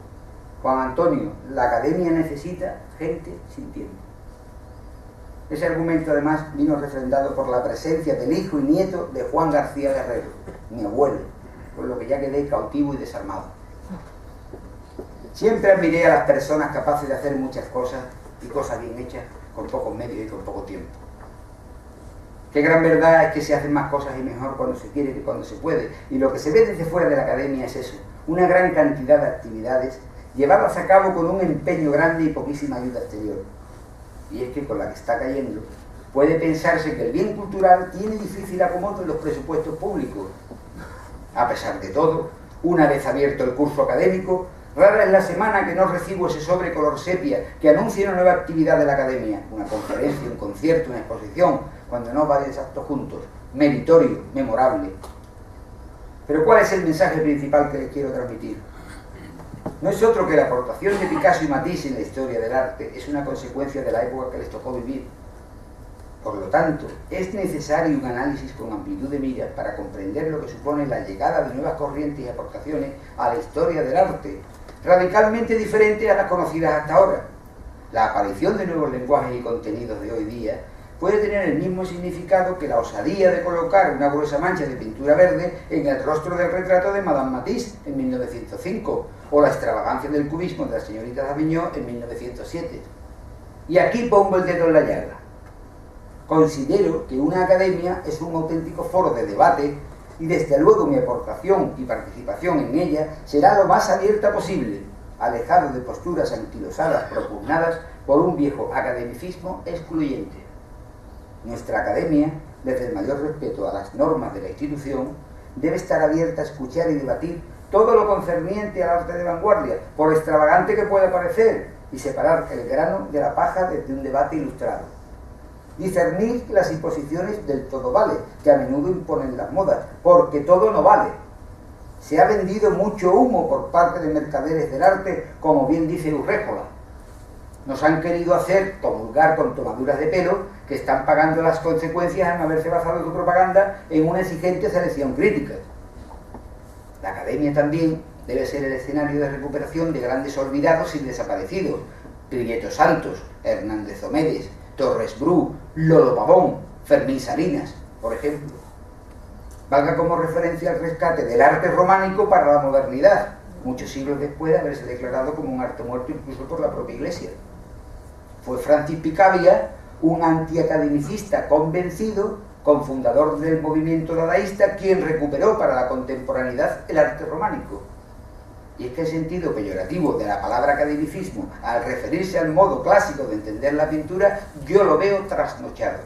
Juan Antonio, la Academia necesita gente sin tiempo. Ese argumento además vino refrendado por la presencia del hijo y nieto de Juan García Guerrero, mi abuelo, por lo que ya quedé cautivo y desarmado. Siempre admiré a las personas capaces de hacer muchas cosas y cosas bien hechas con pocos medios y con poco tiempo. Qué gran verdad es que se hacen más cosas y mejor cuando se quiere que cuando se puede, y lo que se ve desde fuera de la Academia es eso, una gran cantidad de actividades llevadas a cabo con un empeño grande y poquísima ayuda exterior. Y es que con la que está cayendo, puede pensarse que el bien cultural tiene difícil acomodo en los presupuestos públicos. A pesar de todo, una vez abierto el curso académico, rara es la semana que no recibo ese sobre color sepia que anuncia una nueva actividad de la Academia, una conferencia, un concierto, una exposición, cuando no varios actos juntos, meritorio, memorable. Pero ¿cuál es el mensaje principal que les quiero transmitir? No es otro que la aportación de Picasso y Matisse en la historia del arte es una consecuencia de la época que les tocó vivir. Por lo tanto, es necesario un análisis con amplitud de miras para comprender lo que supone la llegada de nuevas corrientes y aportaciones a la historia del arte, radicalmente diferentes a las conocidas hasta ahora. La aparición de nuevos lenguajes y contenidos de hoy día puede tener el mismo significado que la osadía de colocar una gruesa mancha de pintura verde en el rostro del retrato de Madame Matisse en 1905, o la extravagancia del cubismo de la señorita Davignon en 1907. Y aquí pongo el dedo en la llaga. Considero que una academia es un auténtico foro de debate y desde luego mi aportación y participación en ella será lo más abierta posible, alejado de posturas anquilosadas propugnadas por un viejo academicismo excluyente. Nuestra academia, desde el mayor respeto a las normas de la institución, debe estar abierta a escuchar y debatir todo lo concerniente al arte de vanguardia, por extravagante que pueda parecer, y separar el grano de la paja desde un debate ilustrado. Discernir las imposiciones del todo vale, que a menudo imponen las modas, porque todo no vale. Se ha vendido mucho humo por parte de mercaderes del arte, como bien dice Urréjola. Nos han querido hacer comulgar con tomaduras de pelo que están pagando las consecuencias al no haberse basado su propaganda en una exigente selección crítica. La academia también debe ser el escenario de recuperación de grandes olvidados y desaparecidos, Prieto Santos, Hernández Omedes, Torres Bru, Lolo Pavón, Fermín Salinas, por ejemplo. Valga como referencia el rescate del arte románico para la modernidad, muchos siglos después de haberse declarado como un arte muerto incluso por la propia Iglesia. Fue Francis Picabia, un antiacademicista convencido, cofundador del movimiento dadaísta, quien recuperó para la contemporaneidad el arte románico. Y es que el sentido peyorativo de la palabra academicismo, al referirse al modo clásico de entender la pintura, yo lo veo trasnochado.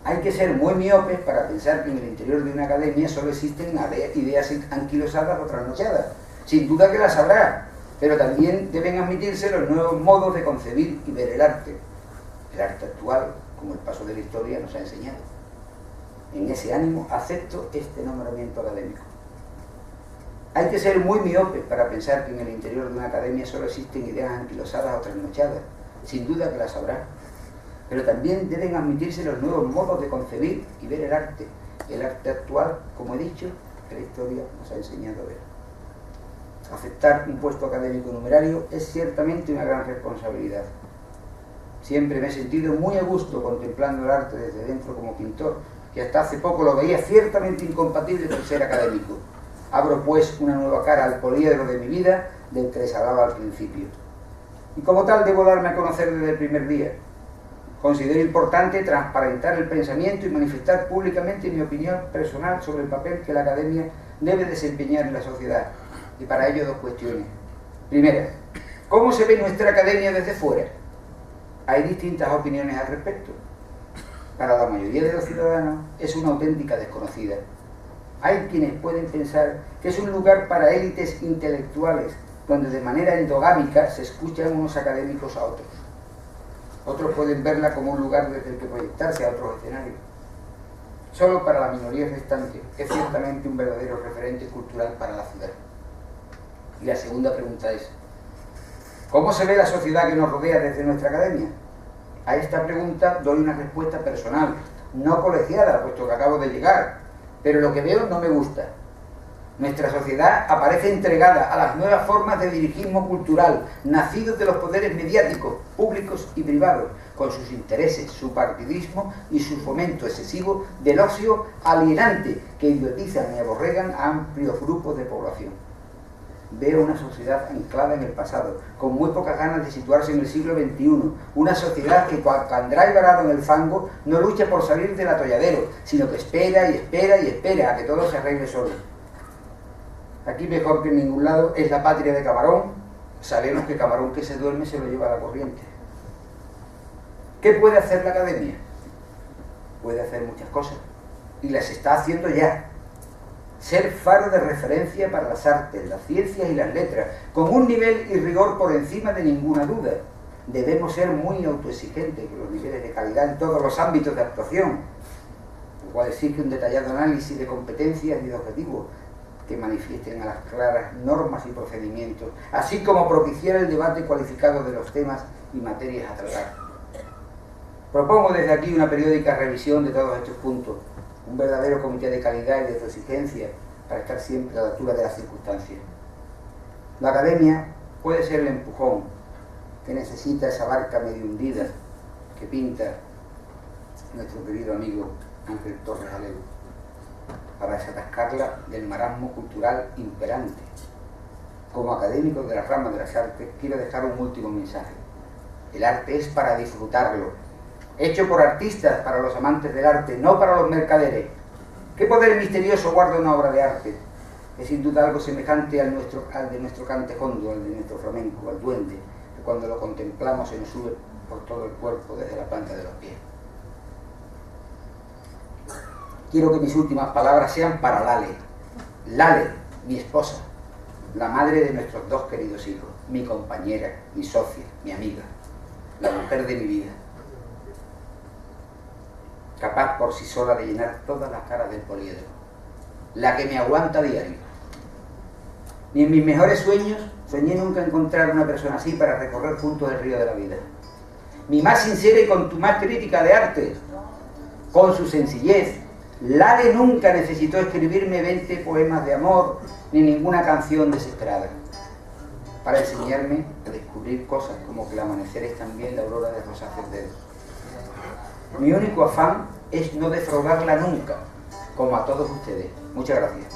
Hay que ser muy miopes para pensar que en el interior de una academia solo existen ideas anquilosadas o trasnochadas. Sin duda que las habrá, pero también deben admitirse los nuevos modos de concebir y ver el arte. El arte actual, como el paso de la historia nos ha enseñado. En ese ánimo acepto este nombramiento académico. Hay que ser muy miopes para pensar que en el interior de una academia solo existen ideas anquilosadas o trasnochadas. Sin duda que las habrá. Pero también deben admitirse los nuevos modos de concebir y ver el arte. El arte actual, como he dicho, que la historia nos ha enseñado a ver. Aceptar un puesto académico numerario es ciertamente una gran responsabilidad. Siempre me he sentido muy a gusto contemplando el arte desde dentro como pintor, que hasta hace poco lo veía ciertamente incompatible con ser académico. Abro pues una nueva cara al poliedro de mi vida del que les hablaba al principio. Y como tal debo darme a conocer desde el primer día. Considero importante transparentar el pensamiento y manifestar públicamente mi opinión personal sobre el papel que la academia debe desempeñar en la sociedad. Y para ello dos cuestiones. Primera, ¿cómo se ve nuestra academia desde fuera? Hay distintas opiniones al respecto. Para la mayoría de los ciudadanos es una auténtica desconocida. Hay quienes pueden pensar que es un lugar para élites intelectuales, donde de manera endogámica se escuchan unos académicos a otros. Otros pueden verla como un lugar desde el que proyectarse a otros escenarios. Solo para la minoría restante es ciertamente un verdadero referente cultural para la ciudad. Y la segunda pregunta es, ¿cómo se ve la sociedad que nos rodea desde nuestra academia? A esta pregunta doy una respuesta personal, no colegiada, puesto que acabo de llegar, pero lo que veo no me gusta. Nuestra sociedad aparece entregada a las nuevas formas de dirigismo cultural, nacidos de los poderes mediáticos, públicos y privados, con sus intereses, su partidismo y su fomento excesivo del ocio alienante que idiotizan y aborregan a amplios grupos de población. Veo una sociedad anclada en el pasado, con muy pocas ganas de situarse en el siglo XXI, una sociedad que cuando andrae varado en el fango no lucha por salir del atolladero, sino que espera y espera y espera a que todo se arregle solo. Aquí mejor que en ningún lado es la patria de Camarón. Sabemos que Camarón que se duerme se lo lleva a la corriente. ¿Qué puede hacer la academia? Puede hacer muchas cosas, y las está haciendo ya. Ser faro de referencia para las artes, las ciencias y las letras, con un nivel y rigor por encima de ninguna duda. Debemos ser muy autoexigentes con los niveles de calidad en todos los ámbitos de actuación, lo cual exige un detallado análisis de competencias y de objetivos que manifiesten a las claras normas y procedimientos, así como propiciar el debate cualificado de los temas y materias a tratar. Propongo desde aquí una periódica revisión de todos estos puntos, un verdadero comité de calidad y de autoexigencia para estar siempre a la altura de las circunstancias. La academia puede ser el empujón que necesita esa barca medio hundida que pinta nuestro querido amigo Ángel Torres Aleu, para desatascarla del marasmo cultural imperante. Como académico de las ramas de las artes, quiero dejar un último mensaje. El arte es para disfrutarlo, hecho por artistas para los amantes del arte, no para los mercaderes. ¿Qué poder misterioso guarda una obra de arte? Es sin duda algo semejante al de nuestro cante hondo, al de nuestro flamenco, al duende, que cuando lo contemplamos se nos sube por todo el cuerpo desde la planta de los pies. Quiero que mis últimas palabras sean para Lale. Lale, mi esposa, la madre de nuestros dos queridos hijos, mi compañera, mi socia, mi amiga, la mujer de mi vida, capaz por sí sola de llenar todas las caras del poliedro, la que me aguanta a diario. Ni en mis mejores sueños soñé nunca encontrar una persona así para recorrer juntos el río de la vida. Mi más sincera y contumaz crítica de arte, con su sencillez. Lale nunca necesitó escribirme 20 poemas de amor ni ninguna canción desesperada para enseñarme a descubrir cosas como que el amanecer es también la aurora de Rosa Cerdero. Mi único afán es no defraudarla nunca, como a todos ustedes. Muchas gracias.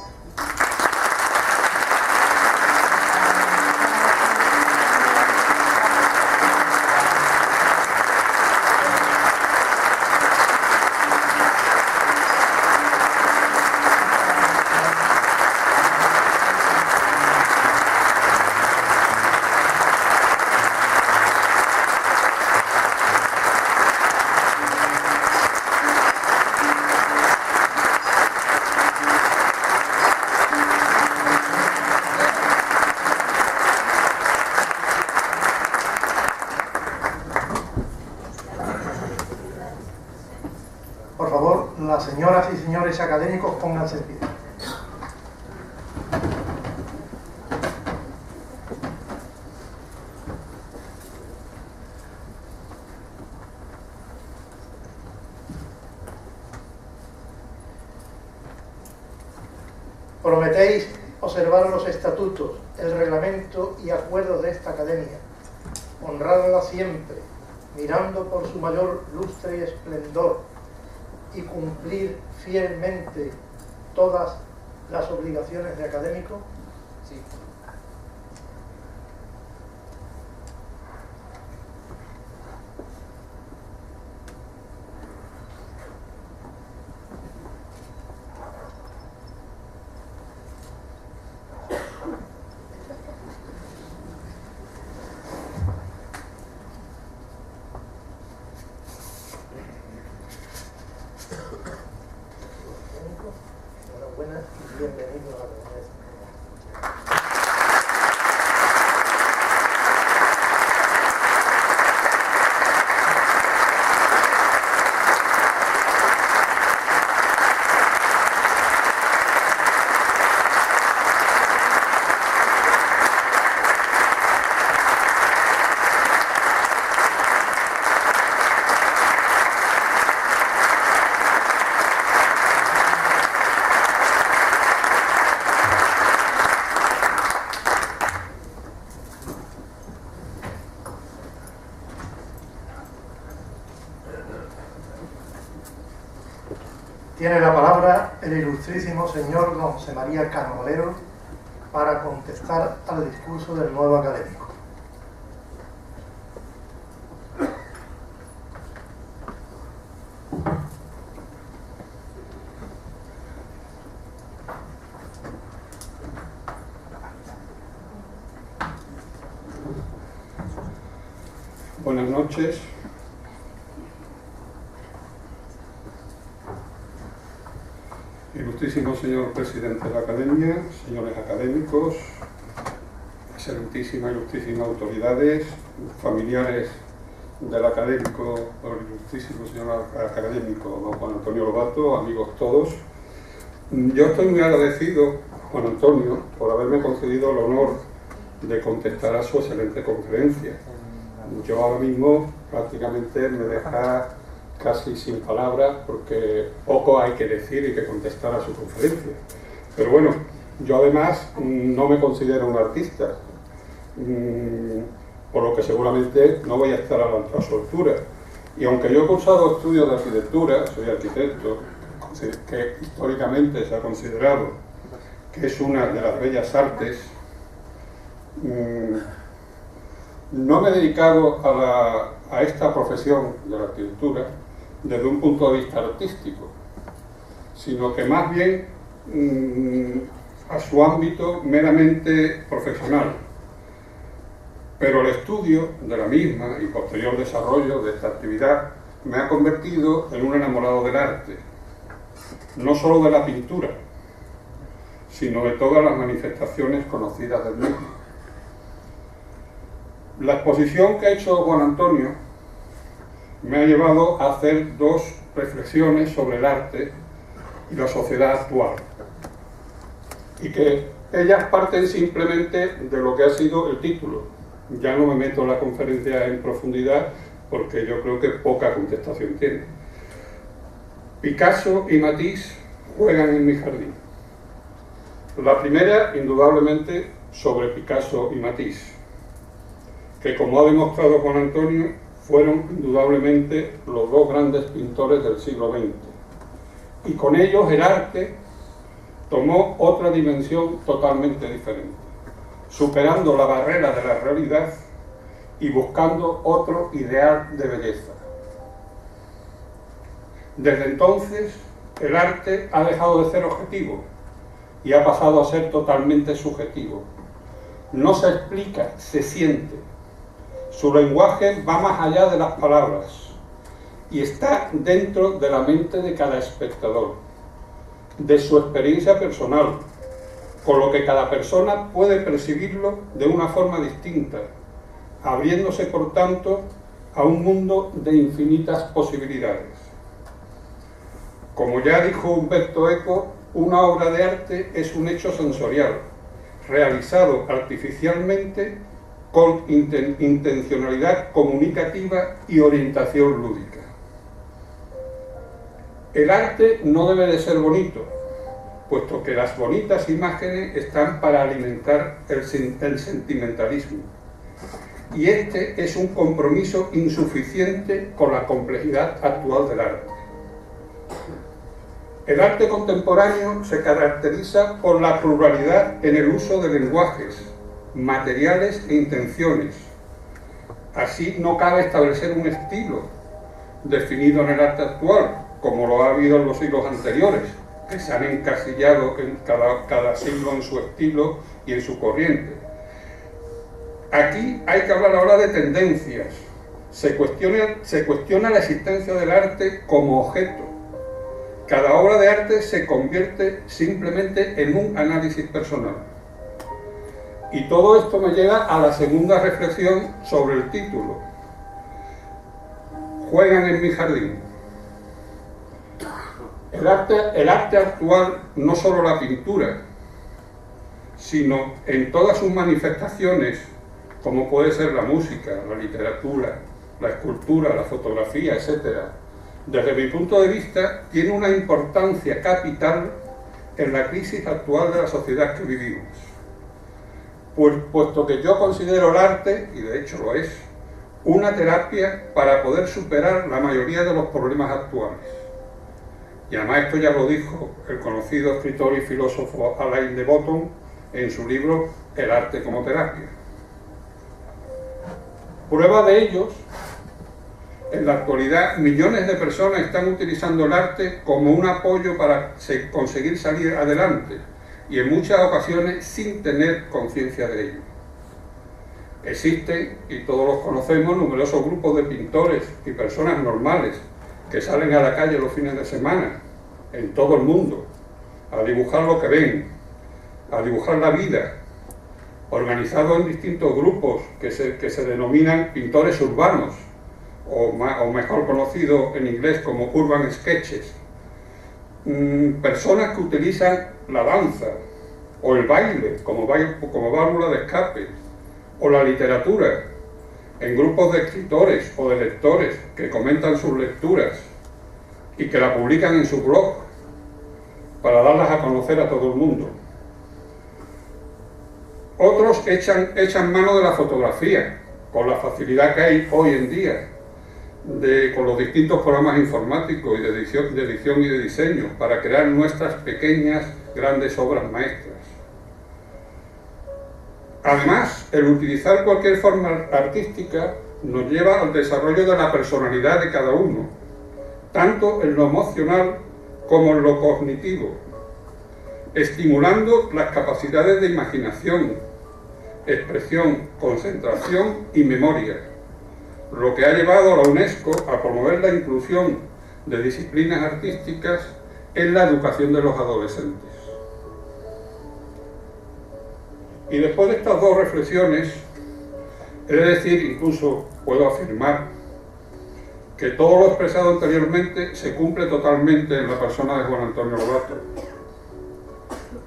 Por favor, las señoras y señores académicos, pónganse en pie. Prometéis observar los estatutos, el reglamento y acuerdos de esta academia, honrarla siempre, mirando por su mayor lustre y esplendor, y cumplir fielmente todas las obligaciones de académico? Sí. Enhorabuena y bienvenido a la Academia. Tiene la palabra el ilustrísimo señor don José María Cano Valero para contestar al discurso del nuevo académico. Buenas noches. Ilustrísimo señor presidente de la Academia, señores académicos, excelentísimas, ilustrísimas autoridades, familiares del académico, el ilustrísimo señor académico don Juan Antonio Lobato, amigos todos. Yo estoy muy agradecido, Juan Antonio, por haberme concedido el honor de contestar a su excelente conferencia. Yo ahora mismo prácticamente me deja casi sin palabras, porque poco hay que decir y que contestar a su conferencia. Pero bueno, yo además no me considero un artista, por lo que seguramente no voy a estar a su altura. Y aunque yo he cursado estudios de arquitectura, soy arquitecto, que históricamente se ha considerado que es una de las bellas artes, no me he dedicado a esta profesión de la arquitectura desde un punto de vista artístico, sino que más bien a su ámbito meramente profesional. Pero el estudio de la misma y posterior desarrollo de esta actividad me ha convertido en un enamorado del arte, no solo de la pintura, sino de todas las manifestaciones conocidas del mismo. La exposición que ha hecho Juan Antonio me ha llevado a hacer dos reflexiones sobre el arte y la sociedad actual, y que ellas parten simplemente de lo que ha sido el título. Ya no me meto en la conferencia en profundidad porque yo creo que poca contestación tiene. Picasso y Matisse juegan en mi jardín. La primera, indudablemente, sobre Picasso y Matisse, que, como ha demostrado Juan Antonio, fueron indudablemente los dos grandes pintores del siglo XX. Y con ellos el arte tomó otra dimensión totalmente diferente, superando la barrera de la realidad y buscando otro ideal de belleza. Desde entonces, el arte ha dejado de ser objetivo y ha pasado a ser totalmente subjetivo. No se explica, se siente. Su lenguaje va más allá de las palabras y está dentro de la mente de cada espectador, de su experiencia personal, con lo que cada persona puede percibirlo de una forma distinta, abriéndose por tanto a un mundo de infinitas posibilidades. Como ya dijo Umberto Eco, una obra de arte es un hecho sensorial, realizado artificialmente con intencionalidad comunicativa y orientación lúdica. El arte no debe de ser bonito, puesto que las bonitas imágenes están para alimentar el sentimentalismo. Y este es un compromiso insuficiente con la complejidad actual del arte. El arte contemporáneo se caracteriza por la pluralidad en el uso de lenguajes, materiales e intenciones. Así no cabe establecer un estilo definido en el arte actual, como lo ha habido en los siglos anteriores, que se han encasillado en cada siglo en su estilo y en su corriente. Aquí hay que hablar ahora de tendencias. Se cuestiona la existencia del arte como objeto. Cada obra de arte se convierte simplemente en un análisis personal. Y todo esto me lleva a la segunda reflexión sobre el título. Juegan en mi jardín. El arte actual, no solo la pintura, sino en todas sus manifestaciones, como puede ser la música, la literatura, la escultura, la fotografía, etc., desde mi punto de vista, tiene una importancia capital en la crisis actual de la sociedad que vivimos. Puesto que yo considero el arte, y de hecho lo es, una terapia para poder superar la mayoría de los problemas actuales. Y además esto ya lo dijo el conocido escritor y filósofo Alain de Botton en su libro El arte como terapia. Prueba de ellos, en la actualidad millones de personas están utilizando el arte como un apoyo para conseguir salir adelante y en muchas ocasiones sin tener conciencia de ello. Existen, y todos los conocemos, numerosos grupos de pintores y personas normales que salen a la calle los fines de semana, en todo el mundo, a dibujar lo que ven, a dibujar la vida, organizados en distintos grupos que se denominan pintores urbanos, o mejor conocido en inglés como urban sketches. Personas que utilizan la danza, o el baile como válvula de escape, o la literatura, en grupos de escritores o de lectores que comentan sus lecturas, y que la publican en su blog para darlas a conocer a todo el mundo. Otros echan mano de la fotografía, con la facilidad que hay hoy en día, con los distintos programas informáticos y de edición y de diseño, para crear nuestras pequeñas, grandes obras maestras. Además, el utilizar cualquier forma artística nos lleva al desarrollo de la personalidad de cada uno, tanto en lo emocional como en lo cognitivo, estimulando las capacidades de imaginación, expresión, concentración y memoria, lo que ha llevado a la UNESCO a promover la inclusión de disciplinas artísticas en la educación de los adolescentes. Y después de estas dos reflexiones, he de decir, incluso puedo afirmar, que todo lo expresado anteriormente se cumple totalmente en la persona de Juan Antonio Lobato.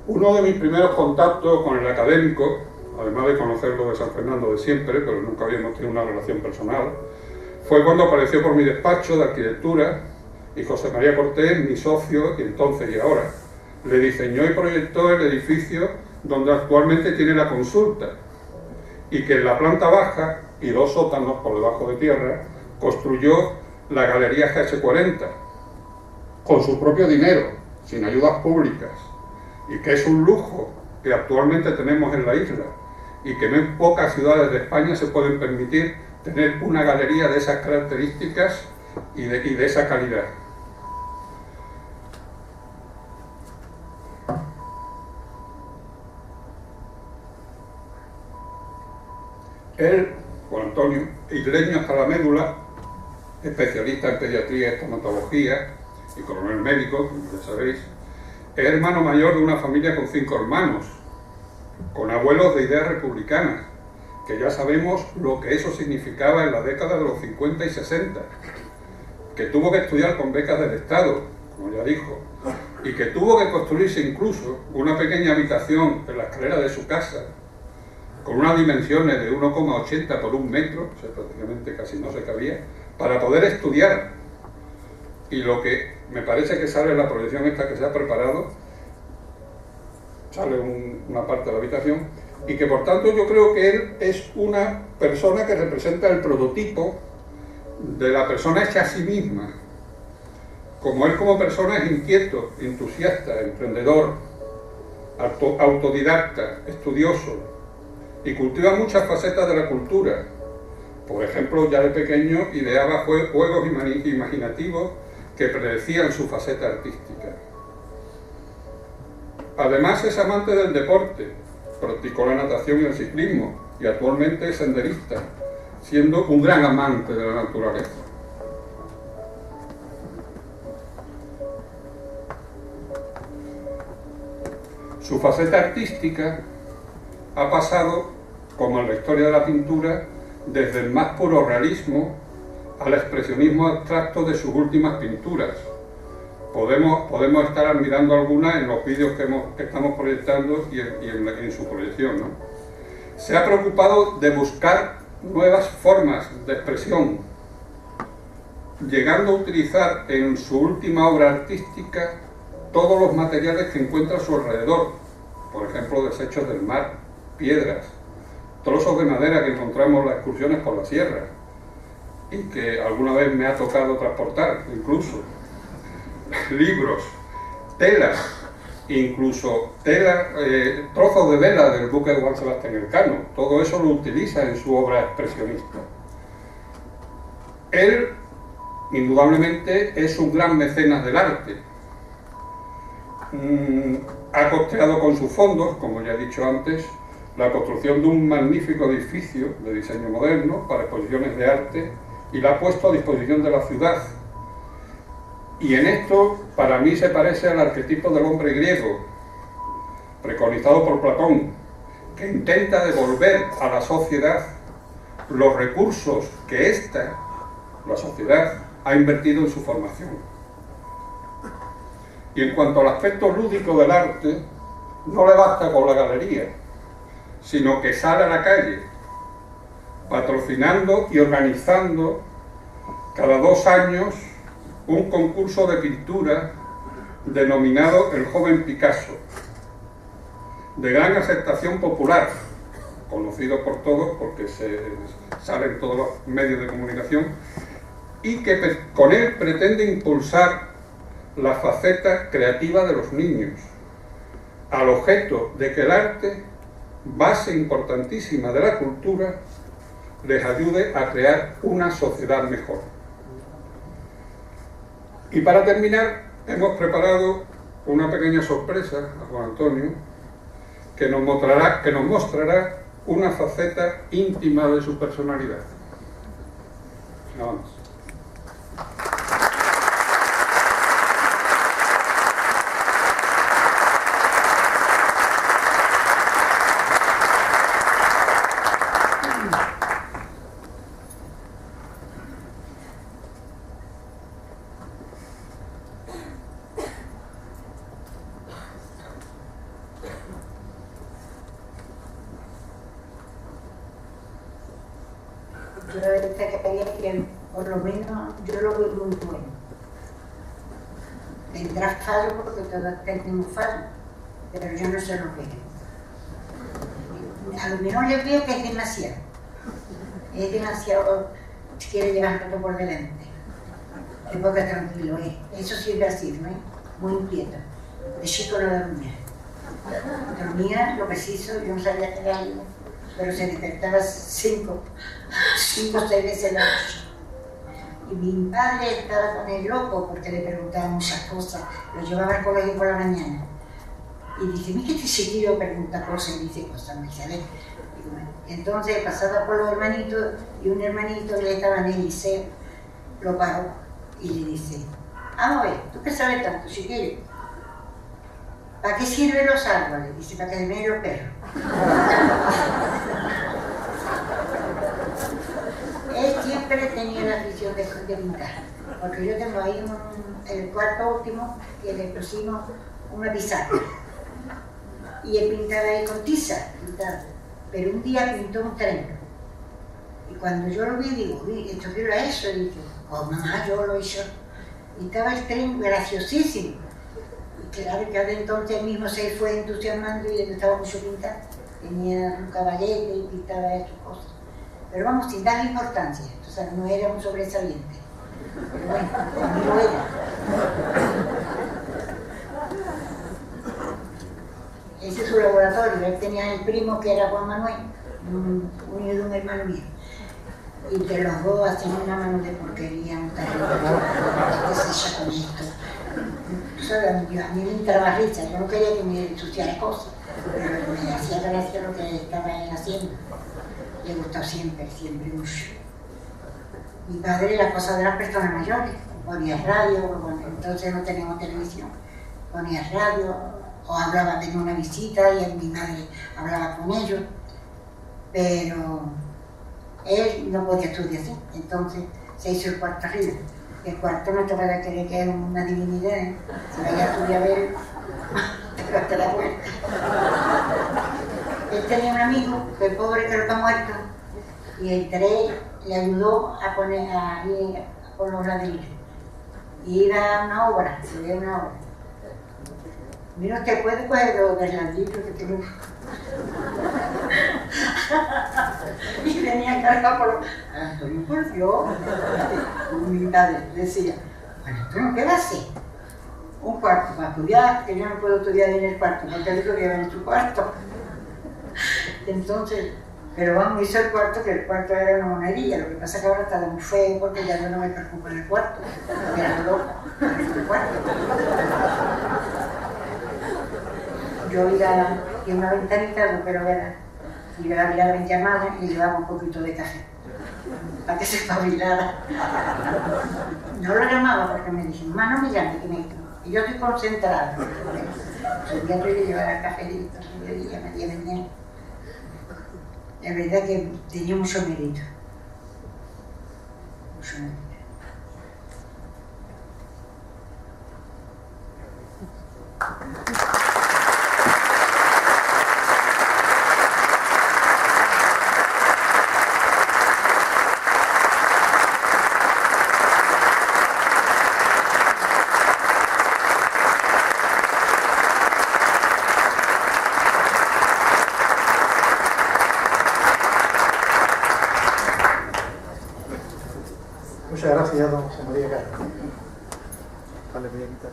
Uno de mis primeros contactos con el académico, además de conocerlo de San Fernando de siempre, pero nunca habíamos tenido una relación personal, fue cuando apareció por mi despacho de arquitectura y José María Cortés, mi socio, y entonces y ahora, le diseñó y proyectó el edificio donde actualmente tiene la consulta, y que en la planta baja y 2 sótanos por debajo de tierra construyó la Galería GH40 con su propio dinero, sin ayudas públicas, y que es un lujo que actualmente tenemos en la isla y que no en pocas ciudades de España se pueden permitir tener una galería de esas características y de esa calidad. Él, Juan Antonio, isleño hasta la médula, especialista en pediatría y estomatología y coronel médico, como ya sabéis, es hermano mayor de una familia con 5 hermanos, con abuelos de ideas republicanas, que ya sabemos lo que eso significaba en la década de los 50 y 60, que tuvo que estudiar con becas del Estado, como ya dijo, y que tuvo que construirse incluso una pequeña habitación en la escalera de su casa, con unas dimensiones de 1,80 por 1 metro, o sea, prácticamente casi no se cabía, para poder estudiar. Y lo que me parece que sale en la proyección esta que se ha preparado, sale una parte de la habitación, y que por tanto yo creo que él es una persona que representa el prototipo de la persona hecha a sí misma. Como él como persona es inquieto, entusiasta, emprendedor, autodidacta, estudioso, y cultiva muchas facetas de la cultura. Por ejemplo, ya de pequeño ideaba juegos imaginativos que predecían su faceta artística. Además es amante del deporte, practicó la natación y el ciclismo, y actualmente es senderista, siendo un gran amante de la naturaleza. Su faceta artística ha pasado, como en la historia de la pintura, desde el más puro realismo al expresionismo abstracto de sus últimas pinturas. Podemos estar admirando algunas en los vídeos que estamos proyectando y en su proyección, ¿no? Se ha preocupado de buscar nuevas formas de expresión, llegando a utilizar en su última obra artística todos los materiales que encuentra a su alrededor, por ejemplo, desechos del mar, piedras, trozos de madera que encontramos en las excursiones por la sierra y que alguna vez me ha tocado transportar, incluso libros, telas, incluso trozos de vela del buque de Juan Sebastián Elcano. Todo eso lo utiliza en su obra expresionista. Él, indudablemente, es un gran mecenas del arte. Ha costeado con sus fondos, como ya he dicho antes, la construcción de un magnífico edificio de diseño moderno para exposiciones de arte y la ha puesto a disposición de la ciudad. Y en esto, para mí, se parece al arquetipo del hombre griego, preconizado por Platón, que intenta devolver a la sociedad los recursos que la sociedad, ha invertido en su formación. Y en cuanto al aspecto lúdico del arte, no le basta con la galería, sino que sale a la calle, patrocinando y organizando cada 2 años un concurso de pintura denominado El Joven Picasso, de gran aceptación popular, conocido por todos porque sale en todos los medios de comunicación, y que con él pretende impulsar la faceta creativa de los niños, al objeto de que el arte, base importantísima de la cultura, les ayude a crear una sociedad mejor. Y para terminar, hemos preparado una pequeña sorpresa a Juan Antonio, que nos mostrará una faceta íntima de su personalidad. Nada más. Yo esta calle que por lo menos yo lo veo muy bueno. Tendrá fallo porque todos tenemos fallo, pero yo no se lo veo. A lo mejor yo veo que es demasiado. Es demasiado, quiere llevar todo por delante. Es poco tranquilo, eso siempre ha sido, muy inquieto. De chico no dormía. Dormía lo preciso, yo no sabía qué era algo, pero se despertaba 5 o 6 veces la noche. Y mi padre estaba con él loco porque le preguntaba muchas cosas, lo llevaba al colegio por la mañana. Y dice, mira que este chiquillo pregunta cosas y dice cosas, me dice, a ver. Entonces pasaba por los hermanitos y un hermanito que le estaba en el liceo lo paró y le dice, vamos a ver, ¿tú qué sabes tanto, chiquillo? ¿Para qué sirven los árboles? Dice, para que se den los perros. Él siempre tenía la afición de pintar, porque yo tengo ahí el cuarto último que le pusimos una pizarra. Y él pintaba ahí con tiza, pero un día pintó un tren. Y cuando yo lo vi, digo, uy, ¿esto qué era eso? Y dije, oh mamá, yo lo hice. Y estaba el tren graciosísimo. Y claro que desde entonces mismo se fue entusiasmando y le gustaba mucho pintar. Tenía un caballete y pintaba estas cosas. Pero vamos, sin darle importancia, o sea, no era un sobresaliente. Pero bueno, a mí lo era. Ese es su laboratorio. Él tenía el primo que era Juan Manuel, un hijo de un hermano mío. Y de los dos hacían una mano de porquería, un terrible. ¿Qué se echa con esto? A mí me entraba risa, yo no quería que me ensuciara cosas, pero me hacía gracia lo que estaba él haciendo. Le gustó siempre, siempre mucho. Mi padre, la cosa de las personas mayores, ponía radio, bueno, entonces no teníamos televisión, ponía radio, o hablaba de una visita y mi madre hablaba con ellos, pero él no podía estudiar así, entonces se hizo el cuarto arriba. El cuarto no te va a creer que es una divinidad, si vaya a estudiar a ver, te hasta la puerta. Él tenía un amigo, que el pobre que lo está muerto, y entre él le ayudó a poner con los ladrillos. Y iba a una obra, se veía una obra. Mira, usted puede coger los ladrillos que tengo. Y venía cargado por los... Antonio, por Dios. Mi padre decía, bueno, Antonio, ¿qué va a hacer? Un cuarto para estudiar, que yo no puedo estudiar en el cuarto, porque él lo lleva en su cuarto. Entonces, pero vamos, hizo el cuarto, que el cuarto era una monería, lo que pasa es que ahora está muy feo porque ya yo no me preocupo en el cuarto, era loco, en el cuarto. Yo iba en una ventanita, pero era, y yo la miraba en llamada y le llevaba un poquito de café, para que se espabilara. No lo llamaba porque me dijo, mamá, no me llame, que me... Y yo estoy concentrada. Subía a llevar el café y ya me venía. La verdad que tenía mucho mérito. Mucho mérito. Muchas gracias, don José María Carlos. Vale, voy a quitar.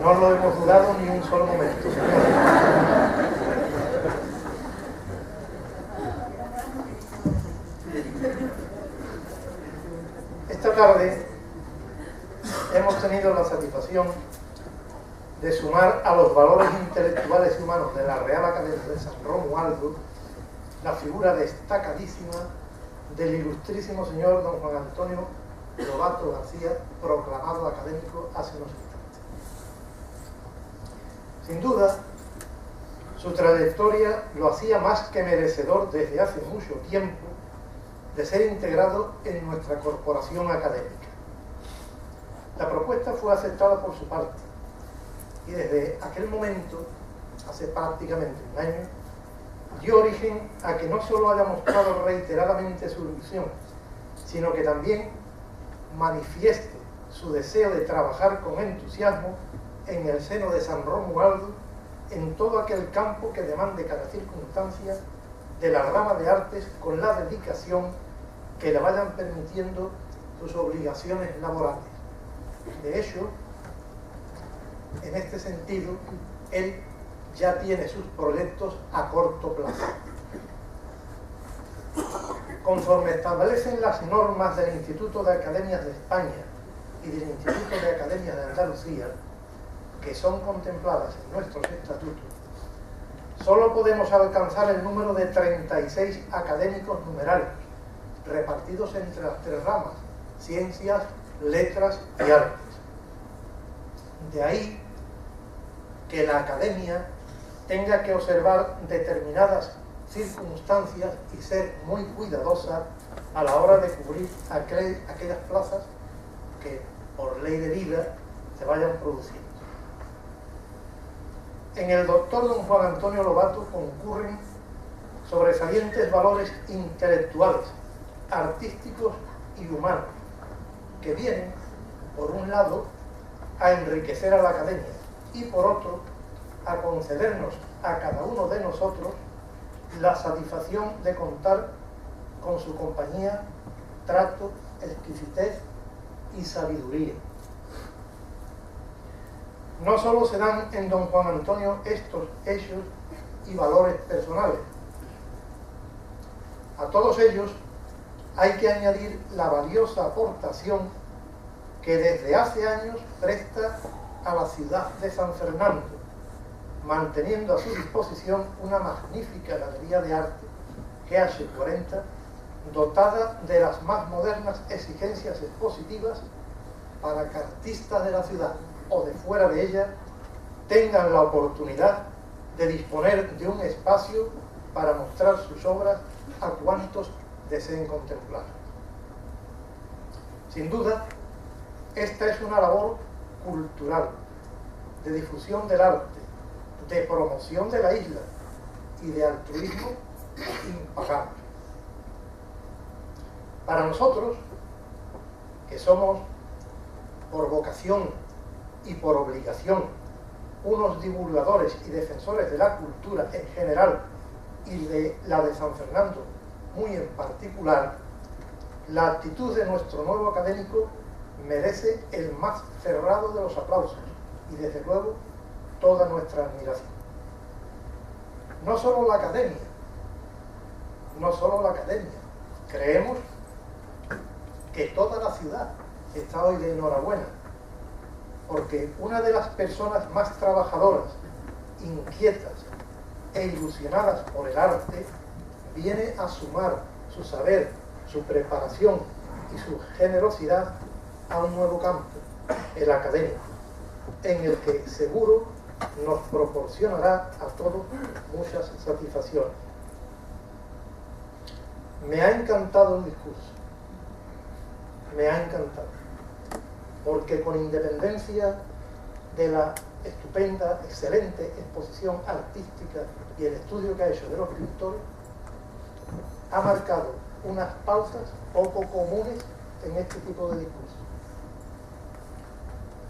No lo hemos dudado ni un solo momento, señor. Esta tarde hemos tenido la satisfacción de sumar a los valores intelectuales y humanos de la Real Academia de San Romualdo la figura destacadísima del ilustrísimo señor don Juan Antonio Lobato García, proclamado académico hace unos instantes. Sin duda, su trayectoria lo hacía más que merecedor desde hace mucho tiempo de ser integrado en nuestra corporación académica. La propuesta fue aceptada por su parte y desde aquel momento, hace prácticamente un año, dio origen a que no solo haya mostrado reiteradamente su ilusión, sino que también manifieste su deseo de trabajar con entusiasmo en el seno de San Romualdo en todo aquel campo que demande cada circunstancia de la rama de artes con la dedicación que le vayan permitiendo sus obligaciones laborales. De hecho, en este sentido, él ya tiene sus proyectos a corto plazo. Conforme establecen las normas del Instituto de Academias de España y del Instituto de Academias de Andalucía, que son contempladas en nuestros estatutos, solo podemos alcanzar el número de 36 académicos numerarios, repartidos entre las tres ramas, ciencias, letras y artes. De ahí que la academia tenga que observar determinadas circunstancias y ser muy cuidadosa a la hora de cubrir aquellas plazas que por ley de vida se vayan produciendo. En el doctor don Juan Antonio Lobato concurren sobresalientes valores intelectuales, artísticos y humanos, que vienen, por un lado, a enriquecer a la academia y, por otro, a concedernos a cada uno de nosotros la satisfacción de contar con su compañía, trato, exquisitez y sabiduría. No solo se dan en don Juan Antonio estos hechos y valores personales. A todos ellos hay que añadir la valiosa aportación que desde hace años presta a la ciudad de San Fernando, manteniendo a su disposición una magnífica galería de arte, GH40, dotada de las más modernas exigencias expositivas para que artistas de la ciudad o de fuera de ella tengan la oportunidad de disponer de un espacio para mostrar sus obras a cuantos deseen contemplar. Sin duda, esta es una labor cultural, de difusión del arte, de promoción de la isla y de altruismo impagable. Para nosotros, que somos por vocación y por obligación unos divulgadores y defensores de la cultura en general y de la de San Fernando muy en particular, la actitud de nuestro nuevo académico merece el más cerrado de los aplausos y desde luego toda nuestra admiración. No solo la academia, creemos que toda la ciudad está hoy de enhorabuena, porque una de las personas más trabajadoras, inquietas e ilusionadas por el arte viene a sumar su saber, su preparación y su generosidad a un nuevo campo, el académico, en el que seguro nos proporcionará a todos muchas satisfacciones. Me ha encantado el discurso, me ha encantado, porque con independencia de la estupenda, excelente exposición artística y el estudio que ha hecho de los pintores, ha marcado unas pautas poco comunes en este tipo de discursos,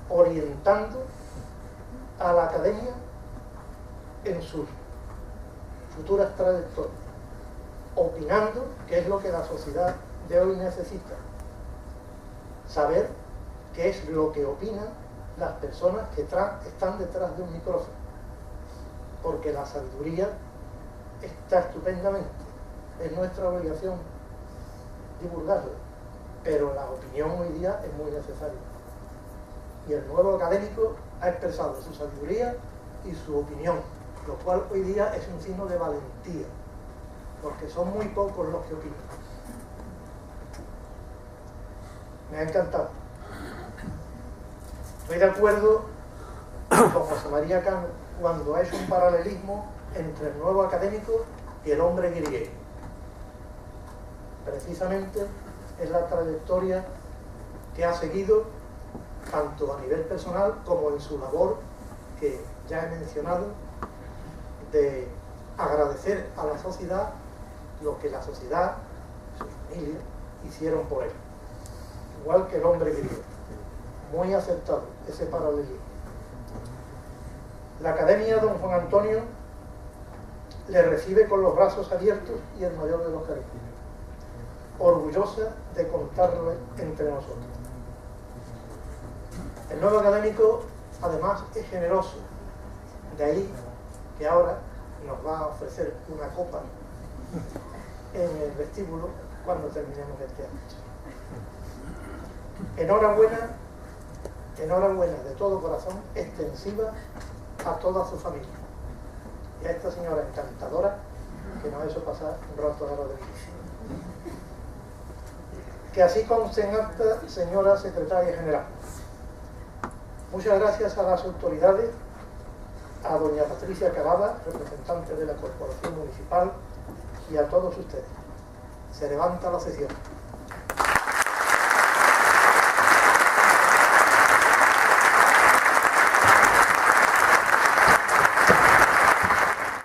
orientando a la academia en sus futuras trayectorias, opinando qué es lo que la sociedad de hoy necesita, saber qué es lo que opinan las personas que están detrás de un micrófono, porque la sabiduría está estupendamente, es nuestra obligación divulgarla, pero la opinión hoy día es muy necesaria. Y el nuevo académico ha expresado su sabiduría y su opinión, lo cual hoy día es un signo de valentía, porque son muy pocos los que opinan. Me ha encantado. Estoy de acuerdo con José María Cano cuando ha hecho un paralelismo entre el nuevo académico y el hombre griego. Precisamente es la trayectoria que ha seguido tanto a nivel personal como en su labor, que ya he mencionado, de agradecer a la sociedad lo que la sociedad, su familia, hicieron por él. Igual que el hombre griego. Muy aceptado ese paralelismo. La Academia Don Juan Antonio le recibe con los brazos abiertos y el mayor de los cariños, orgullosa de contarlo entre nosotros. El nuevo académico, además, es generoso, de ahí que ahora nos va a ofrecer una copa en el vestíbulo cuando terminemos este año. Enhorabuena de todo corazón, extensiva a toda su familia y a esta señora encantadora que nos ha hecho pasar un rato agradable. Que así conste en acta, señora secretaria general. Muchas gracias a las autoridades, a doña Patricia Cavada, representante de la Corporación Municipal, y a todos ustedes. Se levanta la sesión.